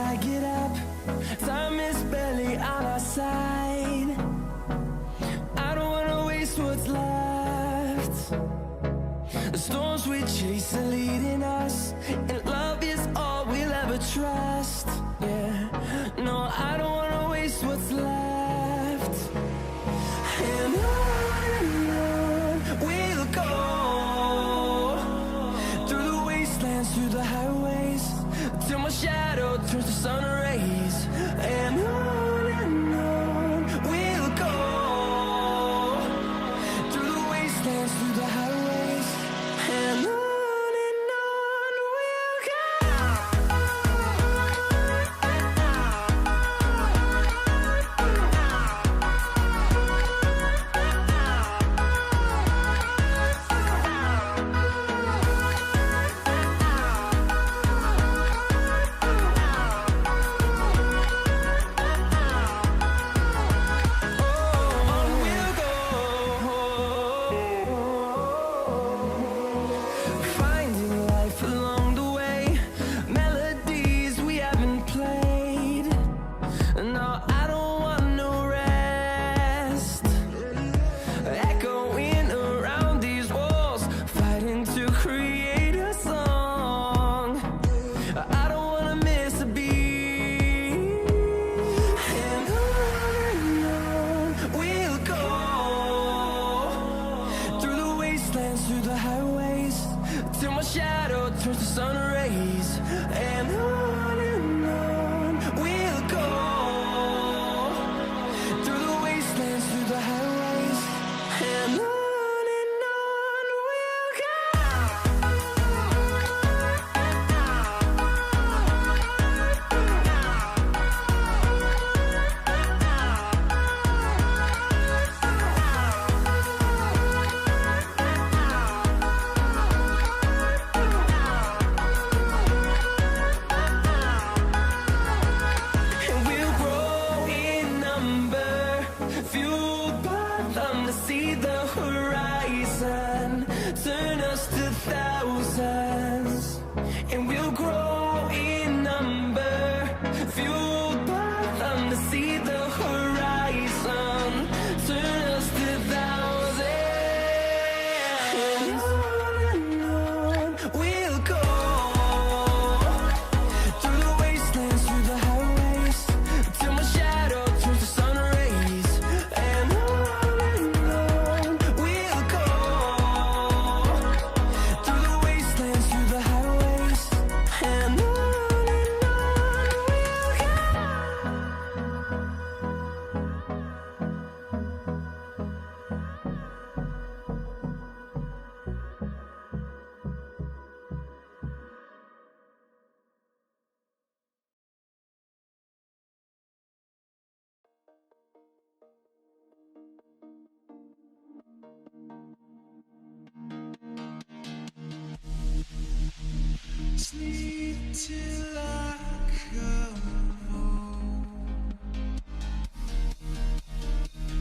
I get up, time is barely on our side. I don't wanna waste what's left. The storms we chase are leading us, and love is all we'll ever trust. Yeah, no, I don't wanna waste what's left. And on we'll go, through the wastelands, through the highways, till my shadow turns to sun rays. And on we'll go, through the wastelands, through the highways, and on we'll go. Finding life along the way, melodies we haven't played. No, I don't want no rest. Echoing around these walls, fighting to create a song. I don't wanna miss a beat. And on we'll go, through the wastelands, through the highways, till my shadow turns to sun rays. And on we'll go, through the wastelands, through the highways, and on we'll go. And we'll grow in number, fueled by them to see the horizon, turn us to thousands. And we'll grow in number, fueled by them to see the horizon, turn us to thousands. And on we'll go, through the wastelands, through the highways, till my shadow turns to sun rays. And on we'll go, through the wastelands, through the highways, and on we'll go. Sleep till I come home.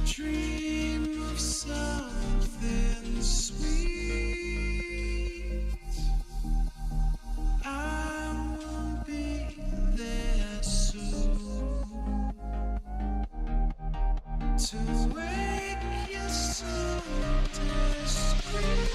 Dream of something sweet. I will be there soon to wake you so discreet.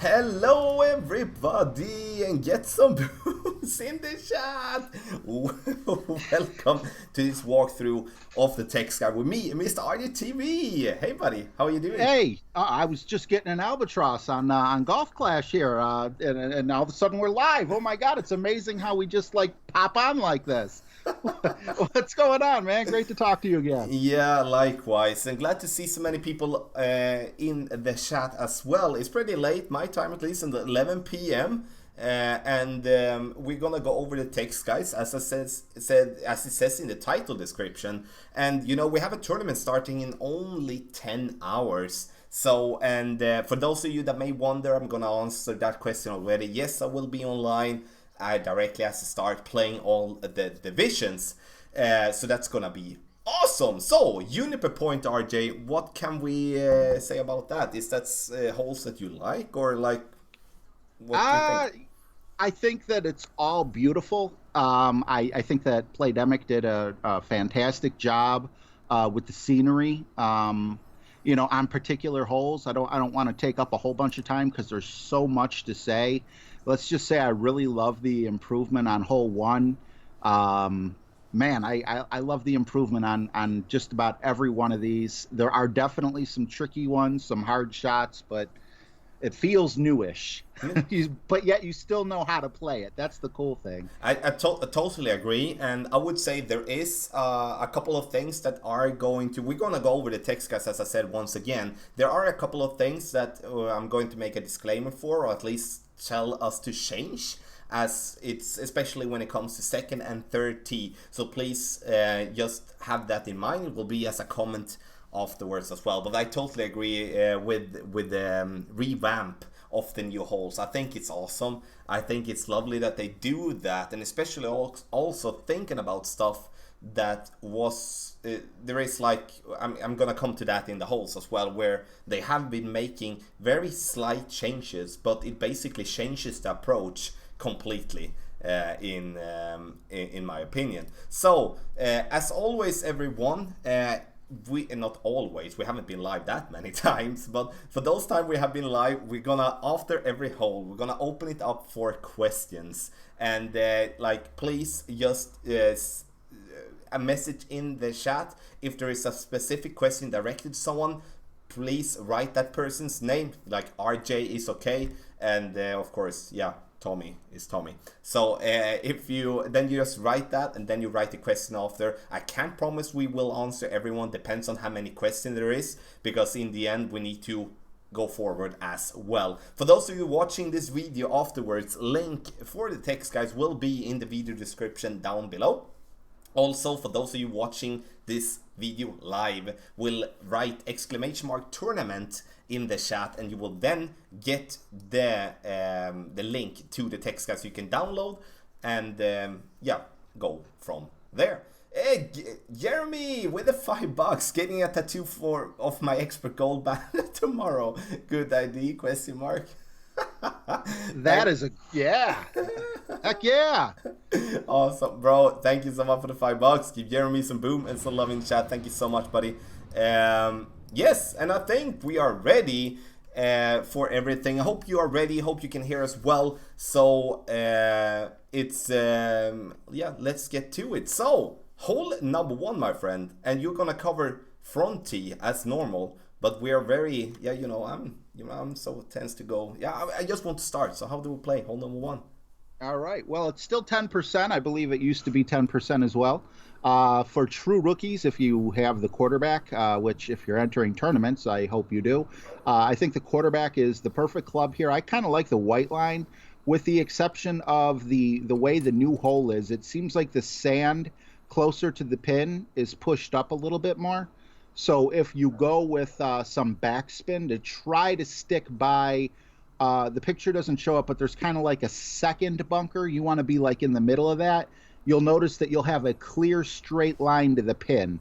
Hello everybody, and get some booze in the chat. Welcome to this walkthrough of the Textguide with me, Mr. RDTV. Hey buddy, how are you doing? Hey, I was just getting an albatross on Golf Clash here, and all of a sudden we're live. Oh my God, it's amazing how we just like pop on like this. What's going on, man? Great to talk to you again. Yeah, likewise, and glad to see so many people in the chat as well. It's pretty late, my time at least, in the 11 p.m. And we're gonna go over the text, guys, as it says in the title description. And you know, we have a tournament starting in only 10 hours. So, and for those of you that may wonder, I'm gonna answer that question already. Yes, I will be online. I directly have to start playing all the divisions. So that's gonna be awesome. So, Uniper Point, RJ, what can we say about that? Is that holes that you like, or like, what do you think? I think that it's all beautiful. I think that Playdemic did a fantastic job with the scenery. You know, on particular holes, I don't want to take up a whole bunch of time because there's so much to say. Let's just say I really love the improvement on hole 1. Man, I love the improvement on just about every one of these. There are definitely some tricky ones, some hard shots, but it feels newish. But yet you still know how to play it. That's the cool thing. I totally agree, and I would say there is a couple of things that are going to... We're going to go over the text, guys, as I said once again. There are a couple of things that I'm going to make a disclaimer for, or at least tell us to change, as it's especially when it comes to second and third tee. So please just have that in mind. It will be as a comment afterwards as well. But I totally agree with the revamp of the new holes. I think it's awesome. I think it's lovely that they do that, and especially also thinking about stuff that was there is, like, I'm gonna come to that in the holes as well, where they have been making very slight changes, but it basically changes the approach completely, in my opinion. So as always, everyone, we not always, we haven't been live that many times, but for those times we have been live, we're gonna, after every hole, we're gonna open it up for questions, and like, please just a message in the chat if there is a specific question directed to someone. Please write that person's name, like RJ is okay, and of course, yeah, Tommy is Tommy. So if you just write that, and then you write the question after. I can't promise we will answer everyone, depends on how many questions there is, because in the end we need to go forward as well. For those of you watching this video afterwards, link for the text, guys, will be in the video description down below. Also, for those of you watching this video live, will write !tournament in the chat, and you will then get the link to the text, guys, you can download, and yeah, go from there. Hey, Jeremy with the $5, getting a tattoo of my expert gold band tomorrow. Good idea? Question mark. That is a, yeah. Heck yeah. Awesome, bro. Thank you so much for the $5. Give Jeremy some boom and some love in the chat. Thank you so much, buddy. Yes, and I think we are ready for everything. I hope you are ready. Hope you can hear us well. So it's yeah, let's get to it. So hole number 1, my friend, and you're gonna cover front tee as normal, but we are very, yeah, you know, I'm so tense to go. Yeah, I just want to start. So how do we play hole number 1? All right. Well, it's still 10%. I believe it used to be 10% as well. For true rookies, if you have the quarterback, which if you're entering tournaments, I hope you do. I think the quarterback is the perfect club here. I kind of like the white line, with the exception of the way the new hole is. It seems like the sand closer to the pin is pushed up a little bit more. So if you go with some backspin to try to stick by, the picture doesn't show up, but there's kind of like a second bunker. You want to be like in the middle of that. You'll notice that you'll have a clear straight line to the pin.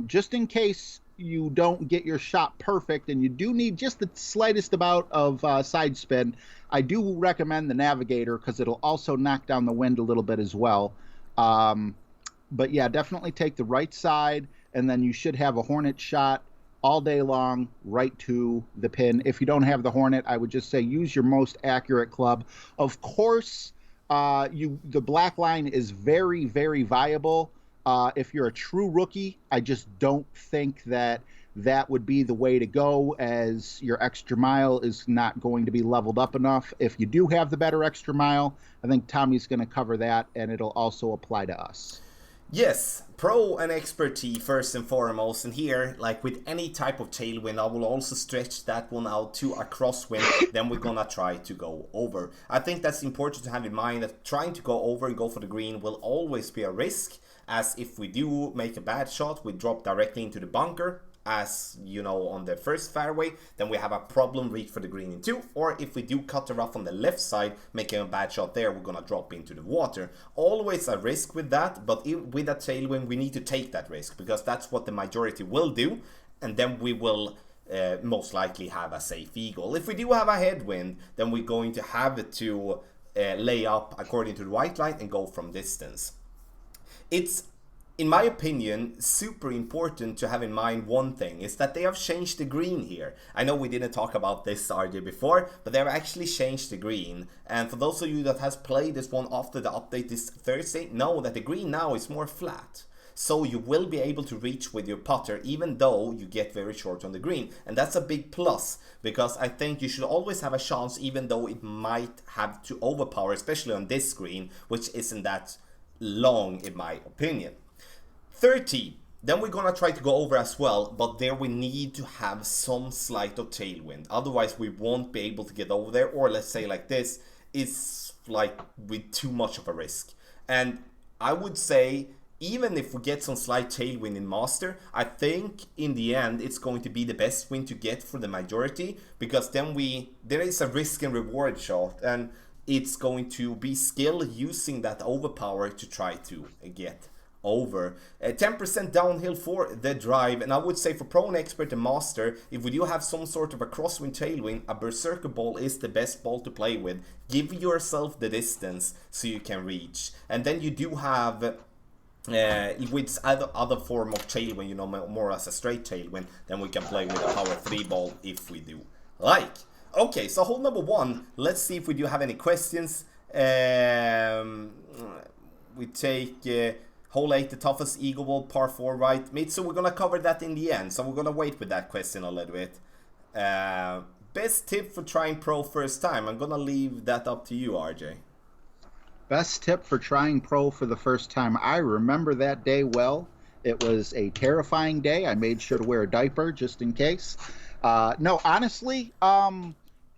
Just in case you don't get your shot perfect and you do need just the slightest amount of side spin, I do recommend the Navigator, because it'll also knock down the wind a little bit as well. But yeah, definitely take the right side, and then you should have a Hornet shot all day long, right to the pin. If you don't have the Hornet, I would just say use your most accurate club. Of course, the black line is very, very viable. If you're a true rookie, I just don't think that that would be the way to go, as your extra mile is not going to be leveled up enough. If you do have the better extra mile, I think Tommy's going to cover that, and it'll also apply to us. Yes, pro and expertise first and foremost, and here, like with any type of tailwind, I will also stretch that one out to a crosswind, then we're gonna try to go over. I think that's important to have in mind, that trying to go over and go for the green will always be a risk, as if we do make a bad shot, we drop directly into the bunker, as you know, on the first fairway, then we have a problem, reach for the green in 2, or if we do cut the rough on the left side, making a bad shot there, we're gonna drop into the water. Always a risk with that, but with a tailwind we need to take that risk, because that's what the majority will do, and then we will most likely have a safe eagle. If we do have a headwind, then we're going to have to lay up according to the white line and go from distance. It's, in my opinion, super important to have in mind one thing, is that they have changed the green here. I know we didn't talk about this, RJ, before, but they have actually changed the green. And for those of you that has played this one after the update this Thursday, know that the green now is more flat. So you will be able to reach with your putter, even though you get very short on the green. And that's a big plus, because I think you should always have a chance, even though it might have to overpower, especially on this green, which isn't that long in my opinion. 30, then we're gonna try to go over as well, but there we need to have some slight of tailwind, otherwise we won't be able to get over there, or let's say like this, it's like with too much of a risk. And I would say, even if we get some slight tailwind in Master, I think in the end it's going to be the best win to get for the majority, because then there is a risk and reward shot, and it's going to be skill using that overpower to try to get over. 10% downhill for the drive, and I would say for pro and expert and master, if we do have some sort of a crosswind tailwind, a berserker ball is the best ball to play with. Give yourself the distance so you can reach, and then you do have with other form of tailwind, you know, more as a straight tailwind, then we can play with a power 3 ball if we do like. Okay, so hole number 1, let's see if we do have any questions. We take hole 8, the toughest eagle ball, par 4 right mid. So we're gonna cover that in the end. So we're gonna wait with that question a little bit. Best tip for trying pro first time. I'm gonna leave that up to you, RJ. Best tip for trying pro for the first time. I remember that day well. It was a terrifying day. I made sure to wear a diaper just in case. No, honestly,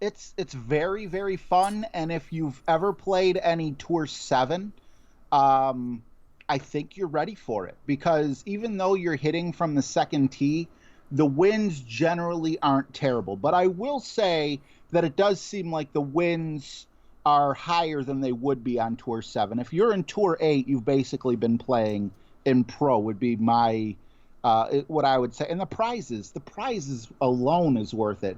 it's very, very fun. And if you've ever played any Tour 7, I think you're ready for it, because even though you're hitting from the second tee, the winds generally aren't terrible. But I will say that it does seem like the winds are higher than they would be on Tour 7. If you're in Tour 8, you've basically been playing in pro, would be my what I would say. And the prizes alone is worth it.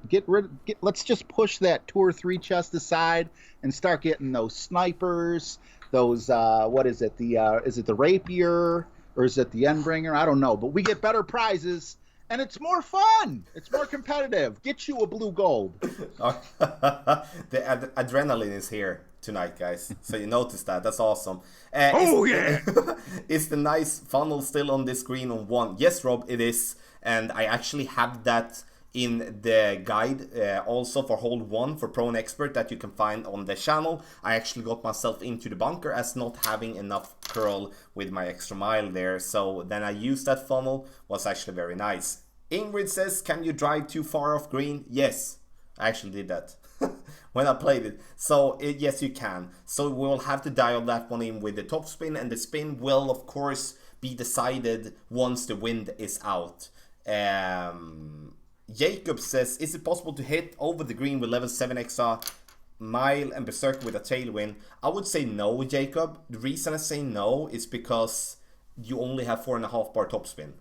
Let's just push that Tour 3 chest aside and start getting those snipers, those what is it, is it the rapier, or is it the endbringer? I don't know, but we get better prizes and it's more fun, it's more competitive. Get you a blue gold. The adrenaline is here tonight, guys, so you noticed that. That's awesome. Yeah. Is the nice funnel still on this green on 1? Yes, Rob, it is, and I actually have that in the guide also for hole 1 for pro and expert that you can find on the channel. I actually got myself into the bunker as not having enough curl with my extra mile there, so then I used that funnel. Was actually very nice. Ingrid says, can you drive too far off green? Yes, I actually did that when I played it. So yes, you can. So we'll have to dial that one in with the top spin, and the spin will of course be decided once the wind is out. Jacob says, is it possible to hit over the green with level 7 extra mile and berserker with a tailwind? I would say no, Jacob. The reason I say no is because you only have 4.5 bar topspin.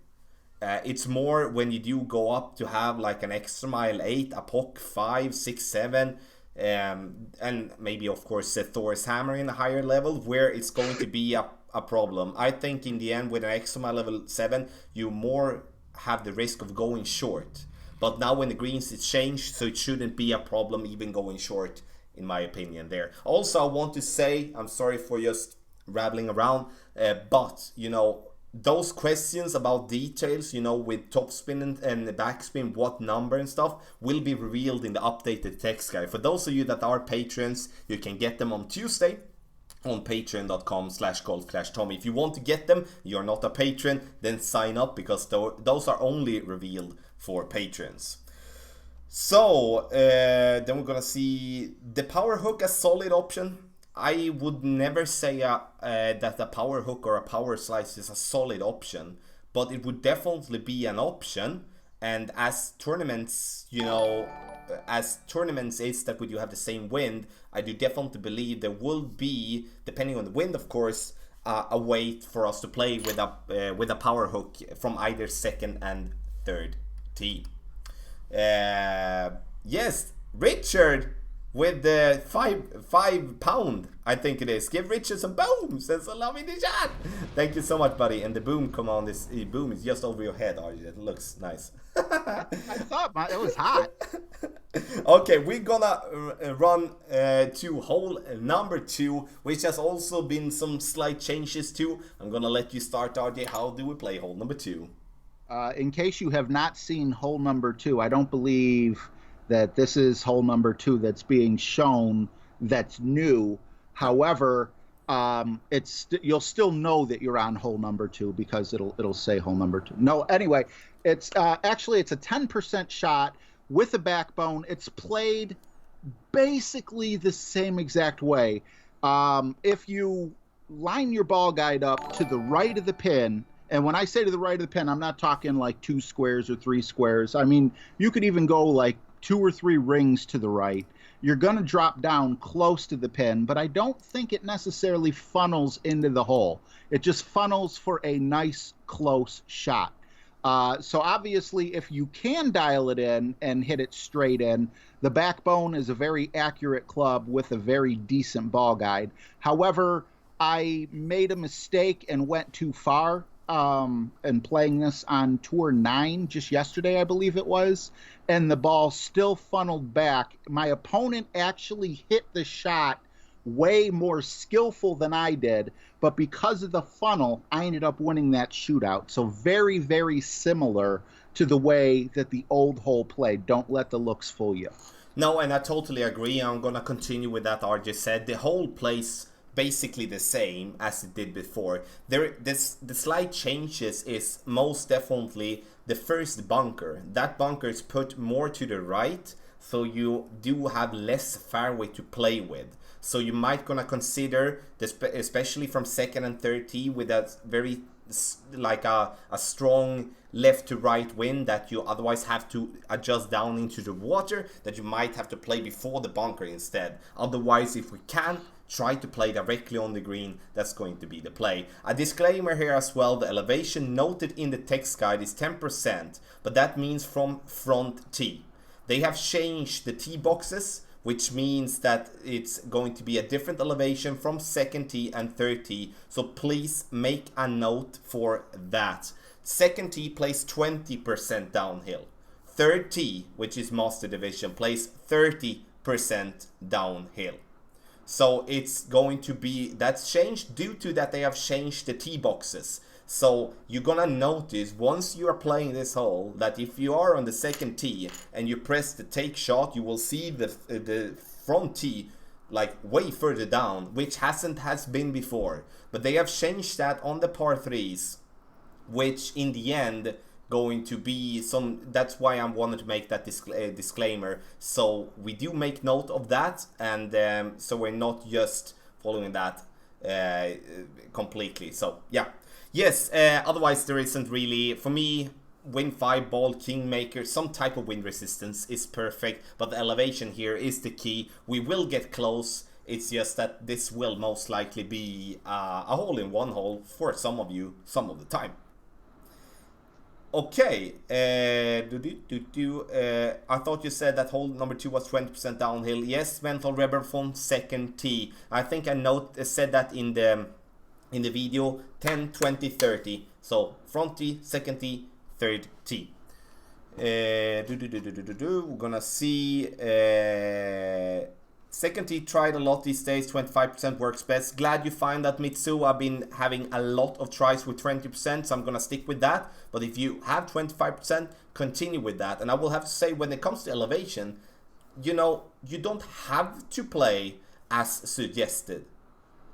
It's more when you do go up to have like an extra mile 8, a POC 5, 6, 7, and maybe of course Thor's hammer in a higher level, where it's going to be a problem. I think in the end with an extra mile level 7, you more have the risk of going short. But now when the greens is changed, so it shouldn't be a problem even going short, in my opinion there. Also, I want to say, I'm sorry for just rambling around, but, you know, those questions about details, you know, with topspin and the backspin, what number and stuff, will be revealed in the updated text guide. For those of you that are patrons, you can get them on Tuesday on patreon.com/golf-tommy. If you want to get them, you're not a patron, then sign up, because those are only revealed for patrons. So, then we're gonna see the power hook, a solid option. I would never say that a power hook or a power slice is a solid option, but it would definitely be an option. And as tournaments, you know, as tournaments is that when you have the same wind, I do definitely believe there will be, depending on the wind, of course, a way for us to play with a power hook from either second and third tee. Yes, Richard. With the £5, I think it is. Give Richard some boom, says I love in the chat. Thank you so much, buddy. And the boom, come on, this boom is just over your head, RJ. It looks nice. I thought it was hot. Okay, we're gonna run to hole number 2, which has also been some slight changes to. I'm gonna let you start, RJ. How do we play hole number 2? In case you have not seen hole number 2, I don't believe that this is hole number 2 that's being shown that's new. However, you'll still know that you're on hole number 2 because it'll say hole number 2. No, anyway, it's actually it's a 10% shot with a backbone. It's played basically the same exact way. If you line your ball guide up to the right of the pin, and when I say to the right of the pin, I'm not talking like 2 squares or 3 squares. I mean, you could even go like 2 or 3 rings to the right. You're going to drop down close to the pin, but I don't think it necessarily funnels into the hole. It just funnels for a nice close shot. So obviously, if you can dial it in and hit it straight in, the backbone is a very accurate club with a very decent ball guide. However, I made a mistake and went too far and playing this on tour 9 just yesterday, I believe it was, and the ball still funneled back. My opponent actually hit the shot way more skillful than I did, but because of the funnel, I ended up winning that shootout. So very, very similar to the way that the old hole played. Don't let the looks fool you. No, and I totally agree. I'm gonna continue with that RJ said. The whole plays basically the same as it did before. The slight changes is most definitely the first bunker. That bunker is put more to the right, so you do have less fairway to play with. So you might gonna consider this, especially from second and third tee, with that very like a strong left to right wind that you otherwise have to adjust down into the water, that you might have to play before the bunker instead. Otherwise, if we can try to play directly on the green, that's going to be the play. A disclaimer here as well, the elevation noted in the text guide is 10%, but that means from front tee. They have changed the tee boxes, which means that it's going to be a different elevation from second tee and third tee, so please make a note for that. Second tee plays 20% downhill. Third tee, which is Master Division, plays 30% downhill. So it's going to be, that's changed due to that they have changed the tee boxes. So you're gonna notice once you are playing this hole that if you are on the second tee and you press the take shot, you will see the front tee like way further down, which has been before. But they have changed that on the par 3s, which in the end going to be some, that's why I wanted to make that disclaimer, so we do make note of that, and so we're not just following that completely. So yeah, yes, otherwise there isn't really, for me, win 5 ball, kingmaker, some type of wind resistance is perfect, but the elevation here is the key. We will get close. It's just that this will most likely be a hole-in-one hole for some of you some of the time. Okay, I thought you said that hole number 2 was 20% downhill. Yes, mental rebel from second tee. I think I said that in the video, 10, 20, 30. So front tee, second tee, third tee. We're gonna see second tee tried a lot these days. 25% works best. Glad you find that, Mitsu. I've been having a lot of tries with 20%, so I'm gonna stick with that. But if you have 25%, continue with that. And I will have to say, when it comes to elevation, you know, you don't have to play as suggested.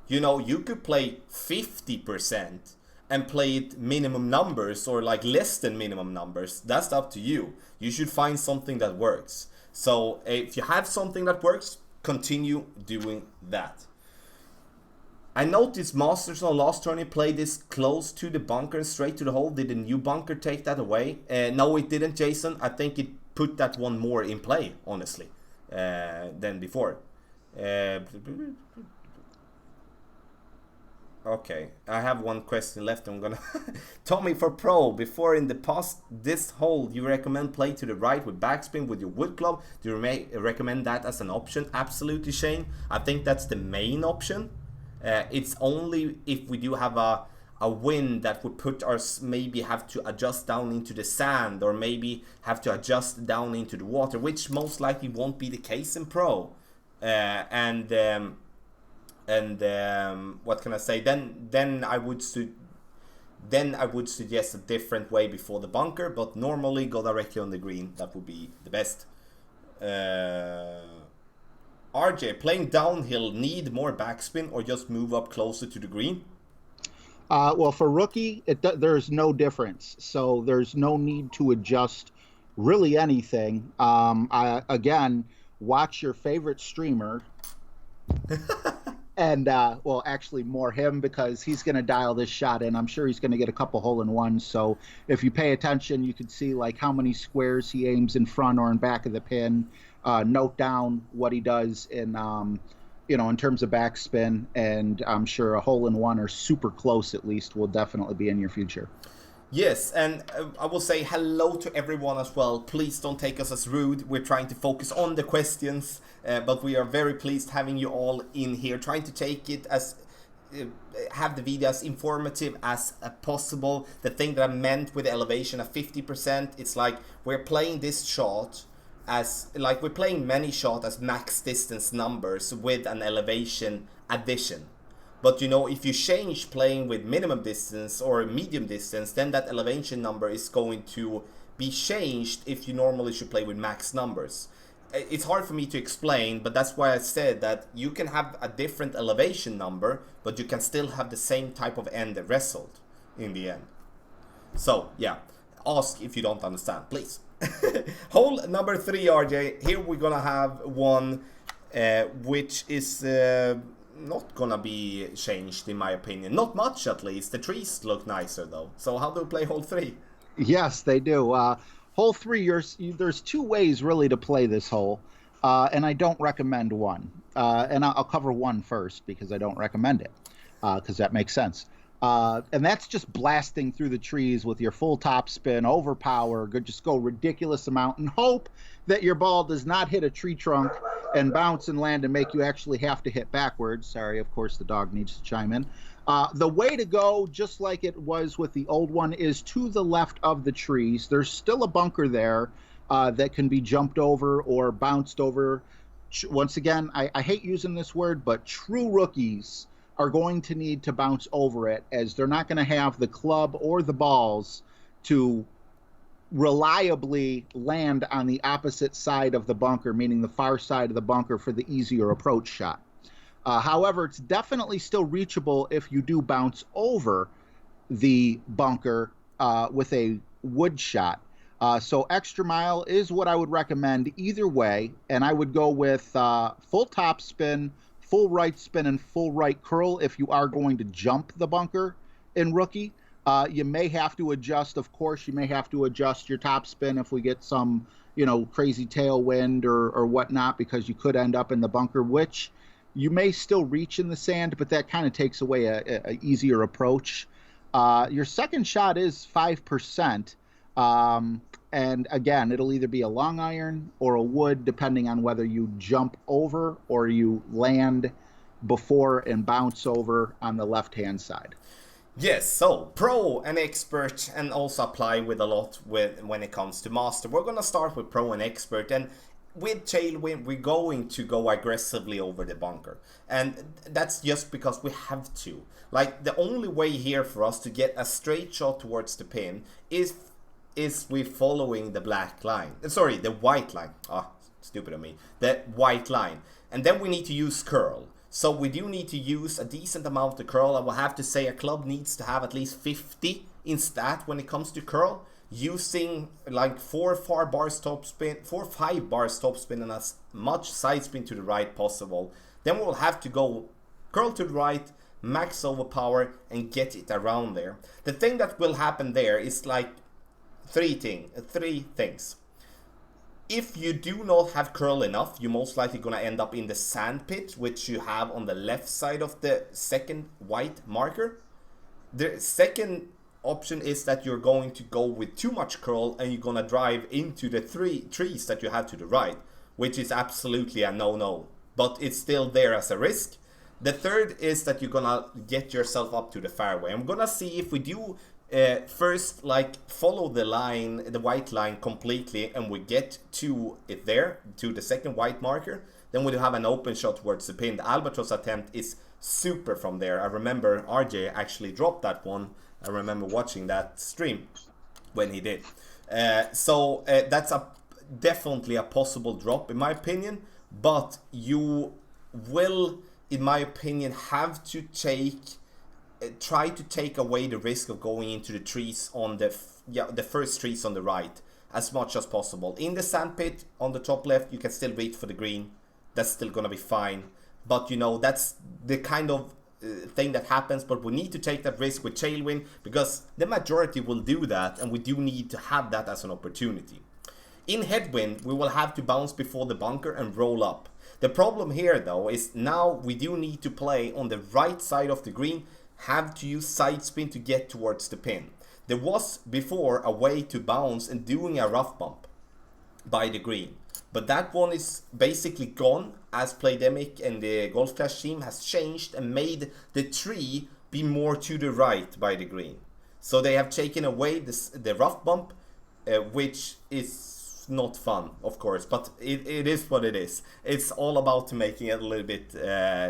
You know, you could play 50% and play it minimum numbers, or like less than minimum numbers. That's up to you. You should find something that works. So if you have something that works, continue doing that. I noticed Masters on last tourney played this close to the bunker and straight to the hole. Did the new bunker take that away? No, it didn't, Jason. I think it put that one more in play, honestly, than before. Okay, I have one question left. I'm gonna Tommy for pro, before in the past this hole, you recommend play to the right with backspin with your wood club. Do you recommend that as an option? Absolutely, Shane. I think that's the main option. It's only if we do have a wind that would put us, maybe have to adjust down into the sand, or maybe have to adjust down into the water, which most likely won't be the case in pro. What can I say? Then I would suggest a different way before the bunker, but normally go directly on the green. That would be the best. RJ, playing downhill, need more backspin or just move up closer to the green? Well, for rookie, there's no difference. So there's no need to adjust really anything. Again, watch your favorite streamer. And, well, actually more him, because he's going to dial this shot in. I'm sure he's going to get a couple hole-in-ones. So if you pay attention, you can see like how many squares he aims in front or in back of the pin. Note down what he does in, you know, in terms of backspin. And I'm sure a hole-in-one or super close at least will definitely be in your future. Yes, and I will say hello to everyone as well. Please don't take us as rude. We're trying to focus on the questions, but we are very pleased having you all in here, trying to take it as have the video as informative as possible. The thing that I meant with the elevation of 50%, it's like we're playing this shot as, like, we're playing many shots as max distance numbers with an elevation addition. But you know, if you change playing with minimum distance or medium distance, then that elevation number is going to be changed if you normally should play with max numbers. It's hard for me to explain, but that's why I said that you can have a different elevation number, but you can still have the same type of end result in the end. So yeah, ask if you don't understand, please. Hole number 3, RJ. Here we're gonna have one which is not gonna be changed in my opinion. Not much, at least. The trees look nicer though. So how do we play hole 3? Yes, they do. Hole 3, there's two ways really to play this hole, and I don't recommend one. And I'll cover one first because I don't recommend it, because that makes sense. And that's just blasting through the trees with your full top spin, overpower, just go ridiculous amount, and hope that your ball does not hit a tree trunk and bounce and land and make you actually have to hit backwards. Sorry, of course, the dog needs to chime in. The way to go, just like it was with the old one, is to the left of the trees. There's still a bunker there that can be jumped over or bounced over. Once again, I hate using this word, but true rookies are going to need to bounce over it, as they're not going to have the club or the balls to reliably land on the opposite side of the bunker, meaning the far side of the bunker, for the easier approach shot. However, it's definitely still reachable if you do bounce over the bunker with a wood shot. So extra mile is what I would recommend either way, and I would go with full top spin, full right spin, and full right curl if you are going to jump the bunker in rookie. You may have to adjust, of course, you may have to adjust your top spin if we get some, you know, crazy tailwind or whatnot, because you could end up in the bunker, which you may still reach in the sand, but that kind of takes away a easier approach. Your second shot is 5%. And again, it'll either be a long iron or a wood, depending on whether you jump over or you land before and bounce over on the left-hand side. Yes, so pro and expert, and also apply with a lot when it comes to master. We're gonna start with pro and expert, and with tailwind we're going to go aggressively over the bunker, and that's just because we have to. Like, the only way here for us to get a straight shot towards the pin is we following the black line. Sorry, the white line. Stupid of me. The white line, and then we need to use curl. So we do need to use a decent amount of curl. I will have to say a club needs to have at least 50 in stat when it comes to curl. Using like 4 or 5 bars top spin and as much side spin to the right possible. Then we will have to go curl to the right, max overpower, and get it around there. The thing that will happen there is like three things. If you do not have curl enough, you're most likely going to end up in the sand pit, which you have on the left side of the second white marker. The second option is that you're going to go with too much curl and you're going to drive into the trees that you have to the right, which is absolutely a no-no, but it's still there as a risk. The third is that you're going to get yourself up to the fairway. I'm going to see if we do first like follow the line, the white line completely, and we get to it there, to the second white marker. Then we do have an open shot towards the pin. The albatross attempt is super from there. I remember RJ actually dropped that one. I remember watching that stream when he did. So that's definitely a possible drop in my opinion, but you will, in my opinion, have to try to take away the risk of going into the trees on the first trees on the right as much as possible. In the sand pit on the top left, you can still reach for the green. That's still gonna be fine. But you know, that's the kind of thing that happens. But we need to take that risk with tailwind because the majority will do that, and we do need to have that as an opportunity. In headwind, we will have to bounce before the bunker and roll up. The problem here though is now we do need to play on the right side of the green, have to use side spin to get towards the pin. There was before a way to bounce and doing a rough bump by the green, but that one is basically gone as Playdemic and the Golf Clash team has changed and made the tree be more to the right by the green. So they have taken away the rough bump, which is not fun, of course, but it is what it is. It's all about making it a little bit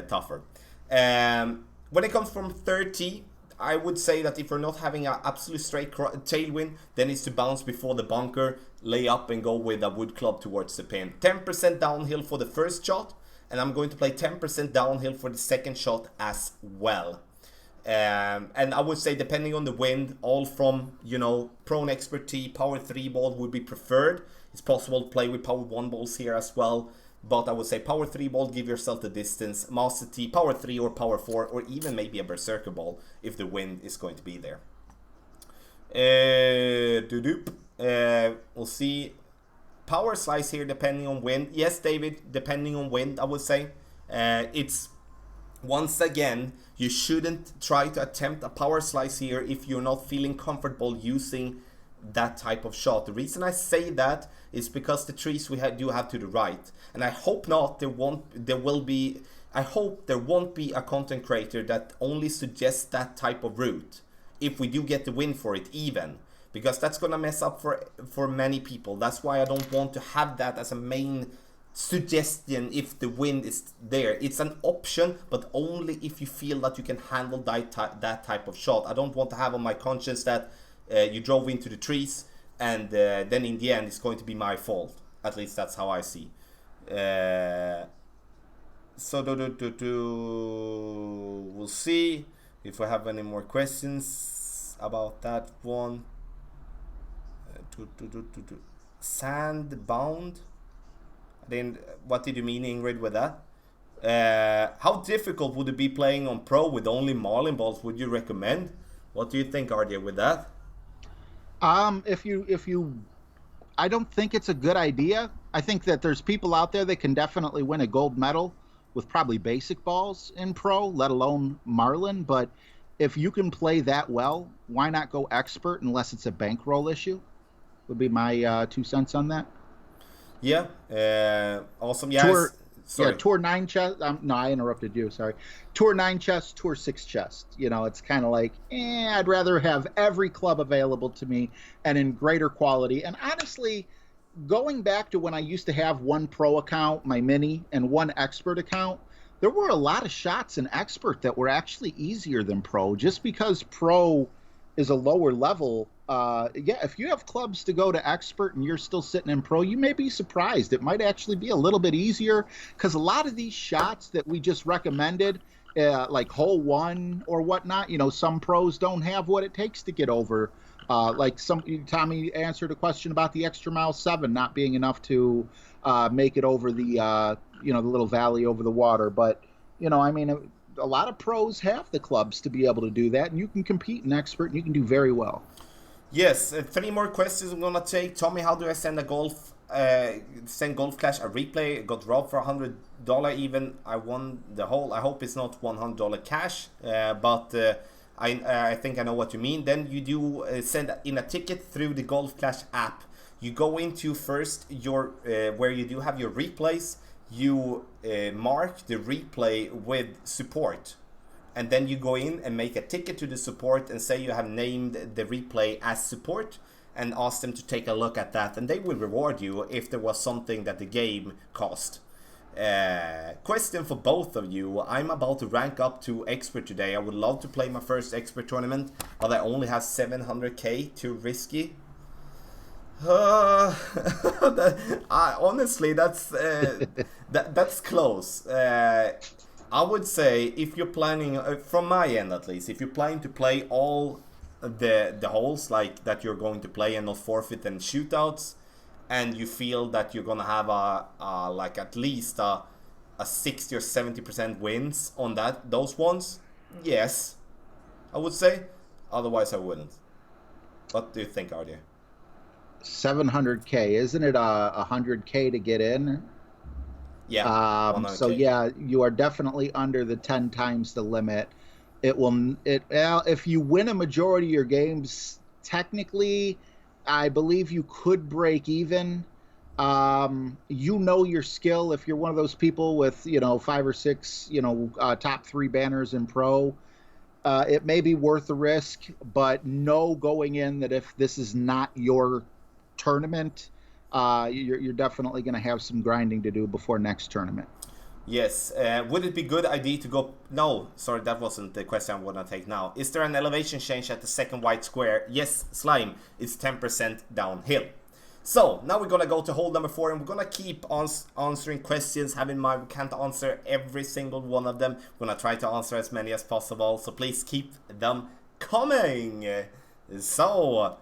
tougher. When it comes from 30, I would say that if we're not having an absolute straight tailwind, then it's to bounce before the bunker, lay up and go with a wood club towards the pin. 10% downhill for the first shot, and I'm going to play 10% downhill for the second shot as well. And I would say, depending on the wind, all from, you know, pro and expert tee, power 3 ball would be preferred. It's possible to play with power 1 balls here as well. But I would say power 3 ball, give yourself the distance. Master T, power 3 or power 4, or even maybe a berserker ball if the wind is going to be there. We'll see. Power slice here depending on wind. Yes, David, depending on wind, I would say. It's, once again, you shouldn't try to attempt a power slice here if you're not feeling comfortable using that type of shot. The reason I say that is because the trees we do have to the right, and I hope not I hope there won't be a content creator that only suggests that type of route if we do get the win for it even, because that's gonna mess up for many people. That's why I don't want to have that as a main suggestion if the wind is there. It's an option, but only if you feel that you can handle that type of shot. I don't want to have on my conscience that you drove into the trees and then in the end it's going to be my fault. At least that's how I see. So we'll see if we have any more questions about that one. Sand bound. Then what did you mean, Ingrid, with that? How difficult would it be playing on pro with only marlin balls? Would you recommend? What do you think, RJ, with that? If you, I don't think it's a good idea. I think that there's people out there that can definitely win a gold medal with probably basic balls in pro, let alone marlin. But if you can play that well, why not go expert unless it's a bankroll issue? Would be my 2 cents on that. Yeah, awesome. Yeah, Sorry. Tour 9 chest. No, I interrupted you. Sorry. Tour 9 chest, Tour 6 chest. It's kind of like, I'd rather have every club available to me and in greater quality. And honestly, going back to when I used to have one pro account, my mini, and one expert account, there were a lot of shots in expert that were actually easier than pro, just because pro is a lower level. If you have clubs to go to expert and you're still sitting in pro, you may be surprised. It might actually be a little bit easier, because a lot of these shots that we just recommended, like hole one or whatnot, some pros don't have what it takes to get over. Tommy answered a question about the extra mile 7 not being enough to make it over the the little valley over the water. But a lot of pros have the clubs to be able to do that, and you can compete in expert and you can do very well. Yes, 3 more questions I'm gonna take. Tommy, how do I send Golf Clash a replay? Got robbed for $100 even. I won the whole. I hope it's not $100 cash, but I think I know what you mean. Then you do send in a ticket through the Golf Clash app. You go into first your where you do have your replays. You mark the replay with support, and then you go in and make a ticket to the support and say you have named the replay as support, and ask them to take a look at that, and they will reward you if there was something that the game cost. Question for both of you. I'm about to rank up to expert today. I would love to play my first expert tournament, but I only have 700k. Too risky. Honestly, that's close. I would say if you're planning, from my end at least, if you're planning to play all the holes like that you're going to play and not forfeit and shootouts, and you feel that you're gonna have like at least a 60 or 70% wins on those ones, yes, I would say. Otherwise, I wouldn't. What do you think, RJ? 700k, isn't it 100k to get in? Yeah. So yeah, you are definitely under the 10 times the limit. If you win a majority of your games, technically, I believe you could break even. Your skill. If you're one of those people with 5 or 6 top 3 banners in pro, it may be worth the risk. But know going in that if this is not your tournament, you're definitely going to have some grinding to do before next tournament. Yes. Would it be good idea to go... No, sorry, that wasn't the question I'm going to take now. Is there an elevation change at the second white square? Yes, Slime. It's 10% downhill. So, now we're going to go to hole number 4, and we're going to keep answering questions. Have in mind, we can't answer every single one of them. We're going to try to answer as many as possible, so please keep them coming. So,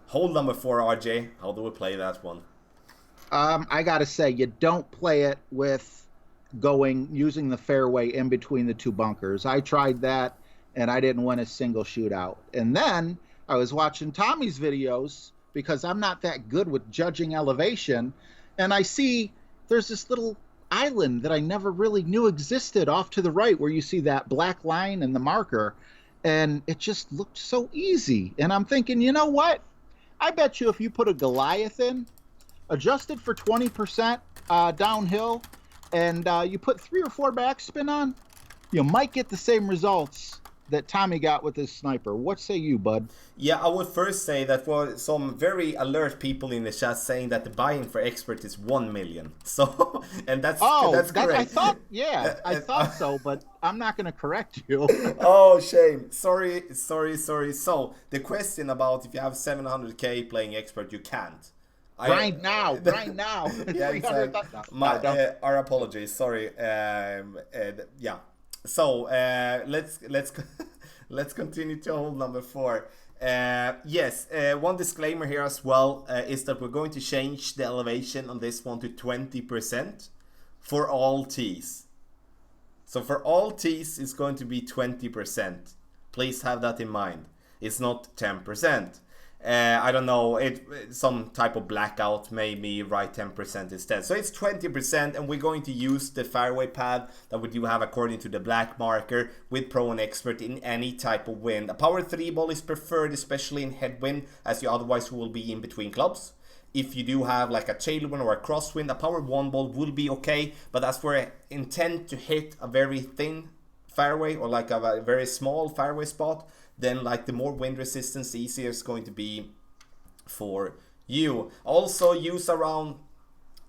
hole number 4, RJ. How do we play that one? I got to say, you don't play it with using the fairway in between the 2 bunkers. I tried that and I didn't win a single shootout. And then I was watching Tommy's videos because I'm not that good with judging elevation, and I see there's this little island that I never really knew existed off to the right where you see that black line and the marker, and it just looked so easy. And I'm thinking, you know what? I bet you if you put a Goliath in, adjusted for 20% downhill, and you put 3 or 4 backspin on, you might get the same results that Tommy got with his sniper. What say you, bud? Yeah, I would first say that for some very alert people in the chat saying that the buy-in for expert is 1 million. So, and that's correct. I thought so, but I'm not going to correct you. Oh, shame. Sorry. So, the question about if you have 700k playing expert, you can't. Grind now. Yeah, exactly. Our apologies. Sorry. Yeah. So let's continue to hole number 4. Yes. One disclaimer here as well is that we're going to change the elevation on this one to 20% for all tees. So for all tees, it's going to be 20%. Please have that in mind. It's not 10%. I don't know, some type of blackout made me write 10% instead. So it's 20%, and we're going to use the fairway pad that we do have according to the black marker with Pro and Expert in any type of wind. A power 3 ball is preferred, especially in headwind, as you otherwise will be in between clubs. If you do have like a tailwind or a crosswind, a power 1 ball will be okay, but as we intend to hit a very thin fairway or like a very small fairway spot, then like the more wind resistance, the easier it's going to be for you. Also use around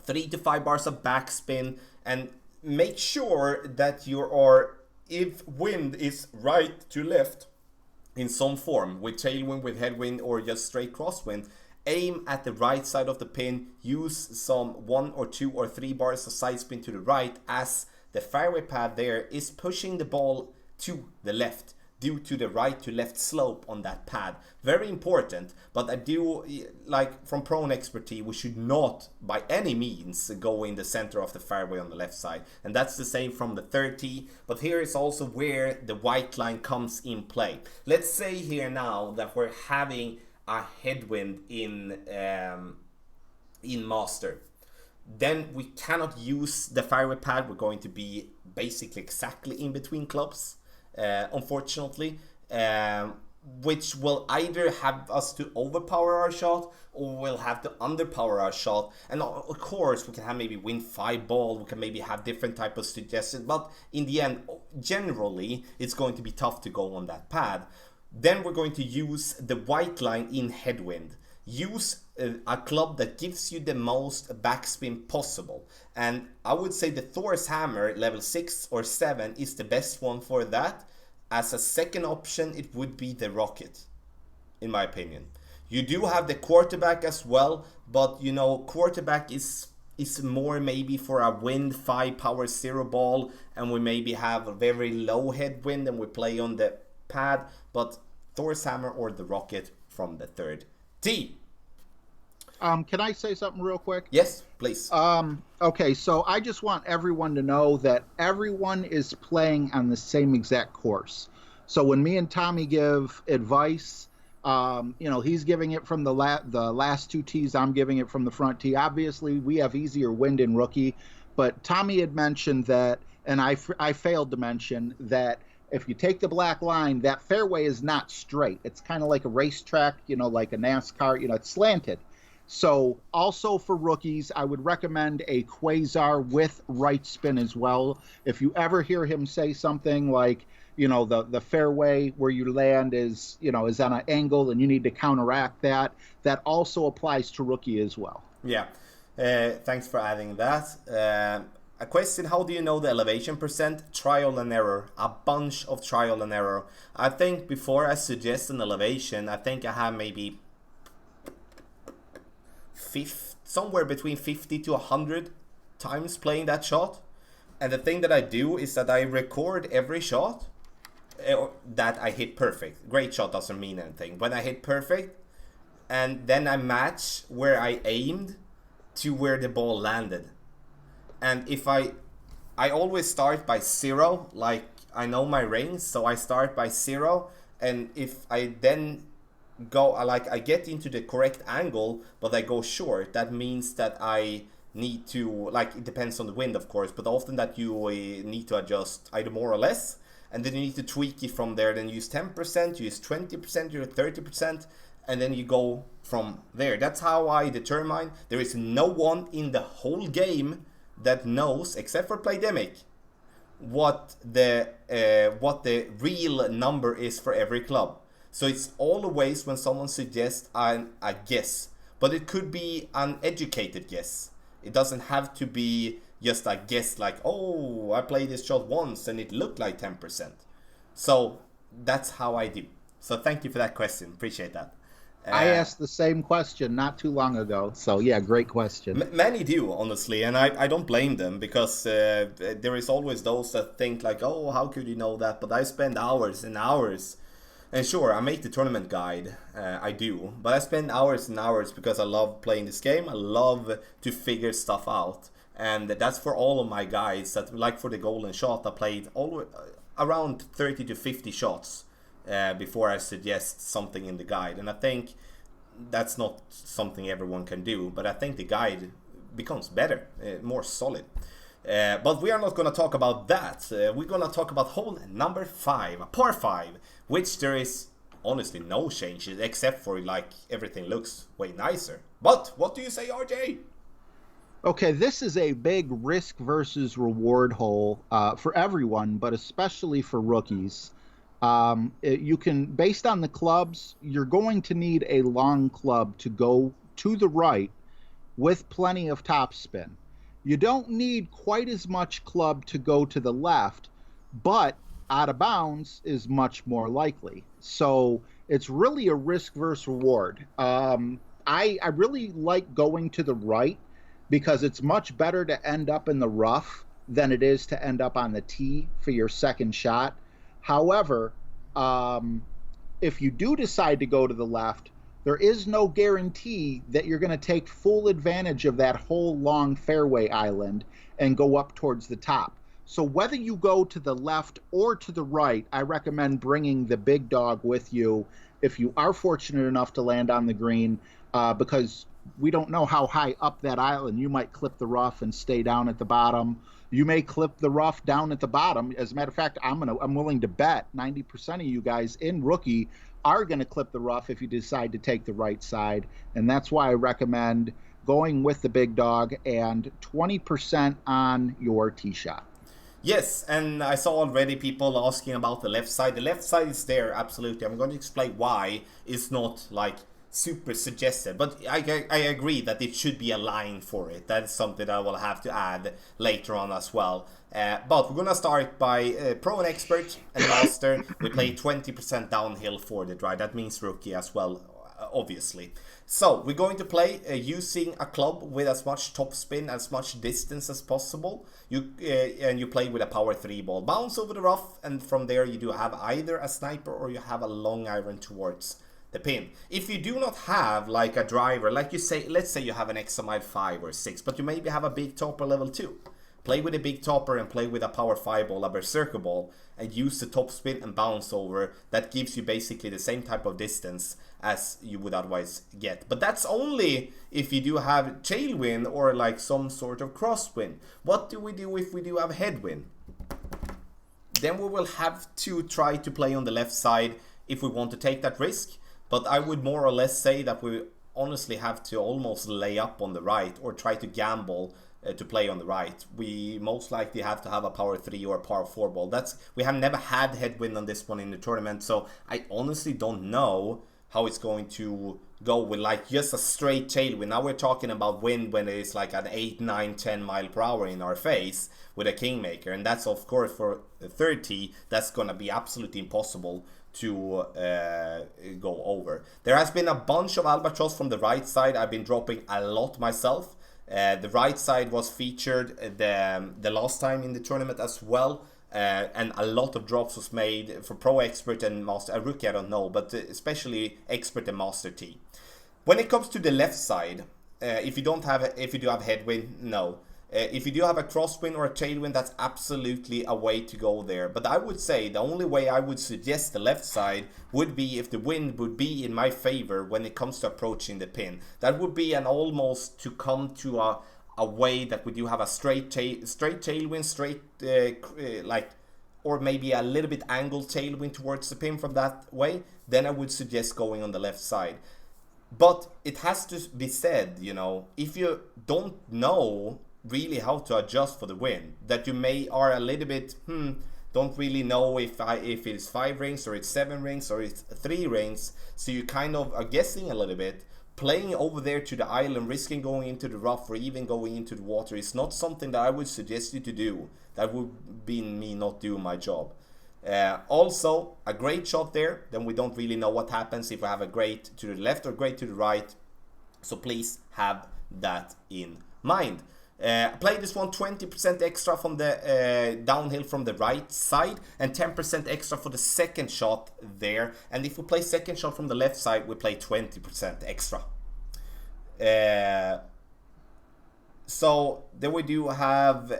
3 to 5 bars of backspin, and make sure that you are, if wind is right to left in some form, with tailwind, with headwind, or just straight crosswind, aim at the right side of the pin, use some 1 or 2 or 3 bars of side spin to the right, as the fairway pad there is pushing the ball to the left due to the right to left slope on that pad. Very important, but I do, like from prone expertise, we should not by any means go in the center of the fairway on the left side, and that's the same from the 3rd tee. But here is also where the white line comes in play. Let's say here now that we're having a headwind in master, then we cannot use the fairway pad. We're going to be basically exactly in between clubs, unfortunately, which will either have us to overpower our shot, or we'll have to underpower our shot. And of course we can have maybe win 5 ball, we can maybe have different type of suggestions, but in the end generally it's going to be tough to go on that pad. Then we're going to use the white line in headwind. Use a club that gives you the most backspin possible, and I would say the Thor's Hammer level 6 or 7 is the best one for that. As a second option, it would be the Rocket, in my opinion. You do have the Quarterback as well, but you know, Quarterback is more maybe for a wind 5 power 0 ball, and we maybe have a very low headwind and we play on the pad. But Thor's Hammer or the Rocket from the 3rd tee. Can I say something real quick? Yes, please. Okay, so I just want everyone to know that everyone is playing on the same exact course. So when me and Tommy give advice, he's giving it from the last 2 tees. I'm giving it from the front tee. Obviously, we have easier wind in rookie, but Tommy had mentioned that, and I failed to mention that if you take the black line, that fairway is not straight. It's kind of like a racetrack, like a NASCAR, it's slanted. So also for rookies, I would recommend a Quasar with right spin as well. If you ever hear him say something like, the fairway where you land is on an angle and you need to counteract that, that also applies to rookie as well. Yeah, thanks for adding that. A question: how do you know the elevation percent? Trial and error. A bunch of trial and error. I think before I suggest an elevation, I think I have maybe somewhere between 50 to 100 times playing that shot. And the thing that I do is that I record every shot that I hit perfect. Great shot doesn't mean anything. When I hit perfect, and then I match where I aimed to where the ball landed. And if I always start by 0, like I know my rings, so I start by 0, and if I then go, I get into the correct angle, but I go short, that means that I need to, it depends on the wind of course, but often that you need to adjust either more or less, and then you need to tweak it from there. Then use 10%, use 20%, use 30%, and then you go from there. That's how I determine. There is no one in the whole game that knows, except for Playdemic, what the real number is for every club. So it's always when someone suggests a guess, but it could be an educated guess. It doesn't have to be just a guess like, oh, I played this shot once and it looked like 10%. So that's how I do. So thank you for that question. Appreciate that. I asked the same question not too long ago. So yeah, great question. Many do, honestly, and I don't blame them, because there is always those that think like, oh, how could you know that? But I spend hours and hours. And sure, I make the tournament guide, I do, but I spend hours and hours because I love playing this game. I love to figure stuff out, and that's for all of my guides. That, like for the golden shot, I played around 30 to 50 shots before I suggest something in the guide, and I think that's not something everyone can do, but I think the guide becomes better, more solid. But we are not going to talk about that. We're going to talk about hole number 5, a par 5, which there is honestly no changes, except for like everything looks way nicer. But what do you say, RJ? Okay, this is a big risk versus reward hole for everyone, but especially for rookies. You can, based on the clubs, you're going to need a long club to go to the right with plenty of topspin. You don't need quite as much club to go to the left, but out of bounds is much more likely. So it's really a risk versus reward. I really like going to the right because it's much better to end up in the rough than it is to end up on the tee for your second shot. However, if you do decide to go to the left, there is no guarantee that you're going to take full advantage of that whole long fairway island and go up towards the top. So whether you go to the left or to the right, I recommend bringing the big dog with you if you are fortunate enough to land on the green, because we don't know how high up that island. You might clip the rough and stay down at the bottom. You may clip the rough down at the bottom. As a matter of fact, I'm willing to bet 90% of you guys in rookie are going to clip the rough if you decide to take the right side. And that's why I recommend going with the big dog and 20% on your tee shot. Yes, and I saw already people asking about the left side. The left side is there, absolutely. I'm going to explain why it's not like super suggested, but I agree that it should be a line for it. That's something I will have to add later on as well. But we're gonna start by Pro and Expert and Master. We play 20% downhill for the drive. That means Rookie as well, obviously. So we're going to play using a club with as much topspin, as much distance as possible. And you play with a power 3 ball. Bounce over the rough, and from there you do have either a sniper or you have a long iron towards the pin. If you do not have like a driver, like you say, let's say you have an Examile 5 or 6, but you maybe have a big topper level 2. Play with a big topper and play with a power 5 ball, a berserker ball, and use the top spin and bounce over. That gives you basically the same type of distance as you would otherwise get. But that's only if you do have tailwind or like some sort of crosswind. What do we do if we do have headwind? Then we will have to try to play on the left side if we want to take that risk. But I would more or less say that we honestly have to almost lay up on the right or try to gamble to play on the right. We most likely have to have a power 3 or a power 4 ball. We have never had headwind on this one in the tournament, so I honestly don't know how it's going to go with like just a straight tailwind. Now we're talking about wind when it's like at 8, 9, 10 mile per hour in our face with a Kingmaker, and that's of course for 30, that's gonna be absolutely impossible to go over. There has been a bunch of albatross from the right side. I've been dropping a lot myself. The right side was featured the last time in the tournament as well, and a lot of drops was made for Pro, Expert and Master. Rookie I don't know, but especially Expert and Master T. When it comes to the left side, if you do have headwind, no. If you do have a crosswind or a tailwind, that's absolutely a way to go there. But I would say the only way I would suggest the left side would be if the wind would be in my favor when it comes to approaching the pin. That would be an almost to come to a way that we do have a straight tailwind, like, or maybe a little bit angled tailwind towards the pin from that way. Then I would suggest going on the left side. But it has to be said, you know, if you don't know really how to adjust for the wind, that you are a little bit don't really know if it's 5 rings or it's 7 rings or it's 3 rings, so you kind of are guessing a little bit. Playing over there to the island, risking going into the rough or even going into the water is not something that I would suggest you to do. That would be me not doing my job. Also, a great shot there, then we don't really know what happens if we have a great to the left or great to the right, so please have that in mind. Play this one 20% extra from the downhill from the right side and 10% extra for the second shot there. And if we play second shot from the left side, we play 20% extra. So then we do have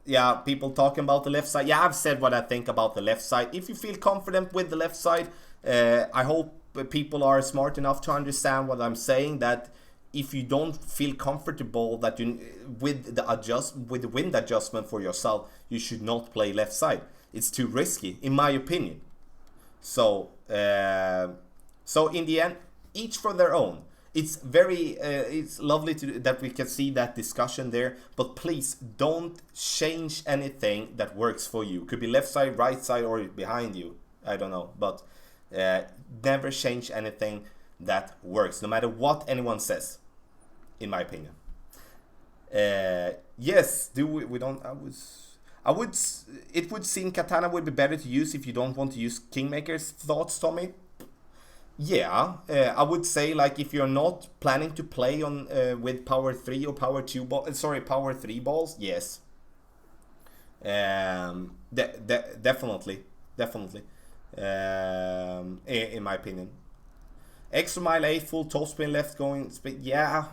yeah, people talking about the left side. Yeah, I've said what I think about the left side. If you feel confident with the left side, I hope people are smart enough to understand what I'm saying, that if you don't feel comfortable that you with the wind adjustment for yourself, you should not play left side. It's too risky, in my opinion. So so in the end, each for their own. It's very it's lovely that we can see that discussion there, but please don't change anything that works for you. Could be left side, right side, or behind you, I don't know, but never change anything that works, no matter what anyone says, in my opinion. Yes, we don't. It would seem Katana would be better to use if you don't want to use Kingmakers. Thoughts, Tommy? Yeah, I would say, like, if you're not planning to play on with power 3 or power 2 power 3 balls, yes. Definitely. In my opinion. Extra mile 8, full topspin left going speed. Yeah.